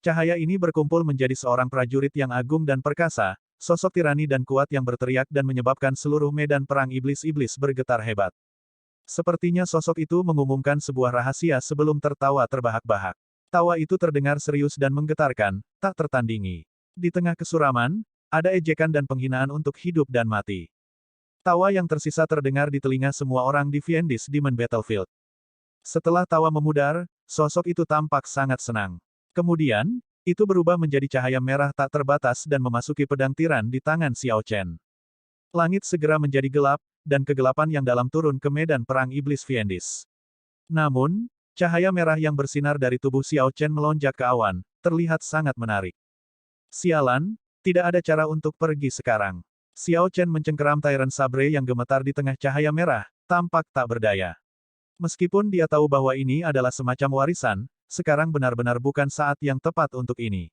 Speaker 1: Cahaya ini berkumpul menjadi seorang prajurit yang agung dan perkasa, sosok tirani dan kuat yang berteriak dan menyebabkan seluruh medan perang iblis-iblis bergetar hebat. Sepertinya sosok itu mengumumkan sebuah rahasia sebelum tertawa terbahak-bahak. Tawa itu terdengar serius dan menggetarkan, tak tertandingi. Di tengah kesuraman, ada ejekan dan penghinaan untuk hidup dan mati. Tawa yang tersisa terdengar di telinga semua orang di Fiendis Demon Battlefield. Setelah tawa memudar, sosok itu tampak sangat senang. Kemudian, itu berubah menjadi cahaya merah tak terbatas dan memasuki pedang tiran di tangan Xiao Chen. Langit segera menjadi gelap, dan kegelapan yang dalam turun ke medan perang iblis Fiendis. Namun, cahaya merah yang bersinar dari tubuh Xiao Chen melonjak ke awan, terlihat sangat menarik. Sialan, tidak ada cara untuk pergi sekarang. Xiao Chen mencengkeram Tyrant Sabre yang gemetar di tengah cahaya merah, tampak tak berdaya. Meskipun dia tahu bahwa ini adalah semacam warisan, sekarang benar-benar bukan saat yang tepat untuk ini.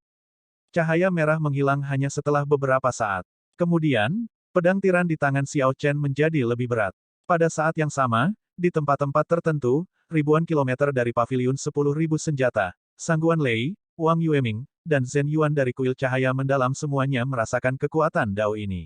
Speaker 1: Cahaya merah menghilang hanya setelah beberapa saat. Kemudian, pedang tiran di tangan Xiao Chen menjadi lebih berat. Pada saat yang sama, di tempat-tempat tertentu, ribuan kilometer dari paviliun 10.000 senjata, Sangguan Lei, Wang Yueming, dan Zhen Yuan dari kuil cahaya mendalam semuanya merasakan kekuatan dao ini.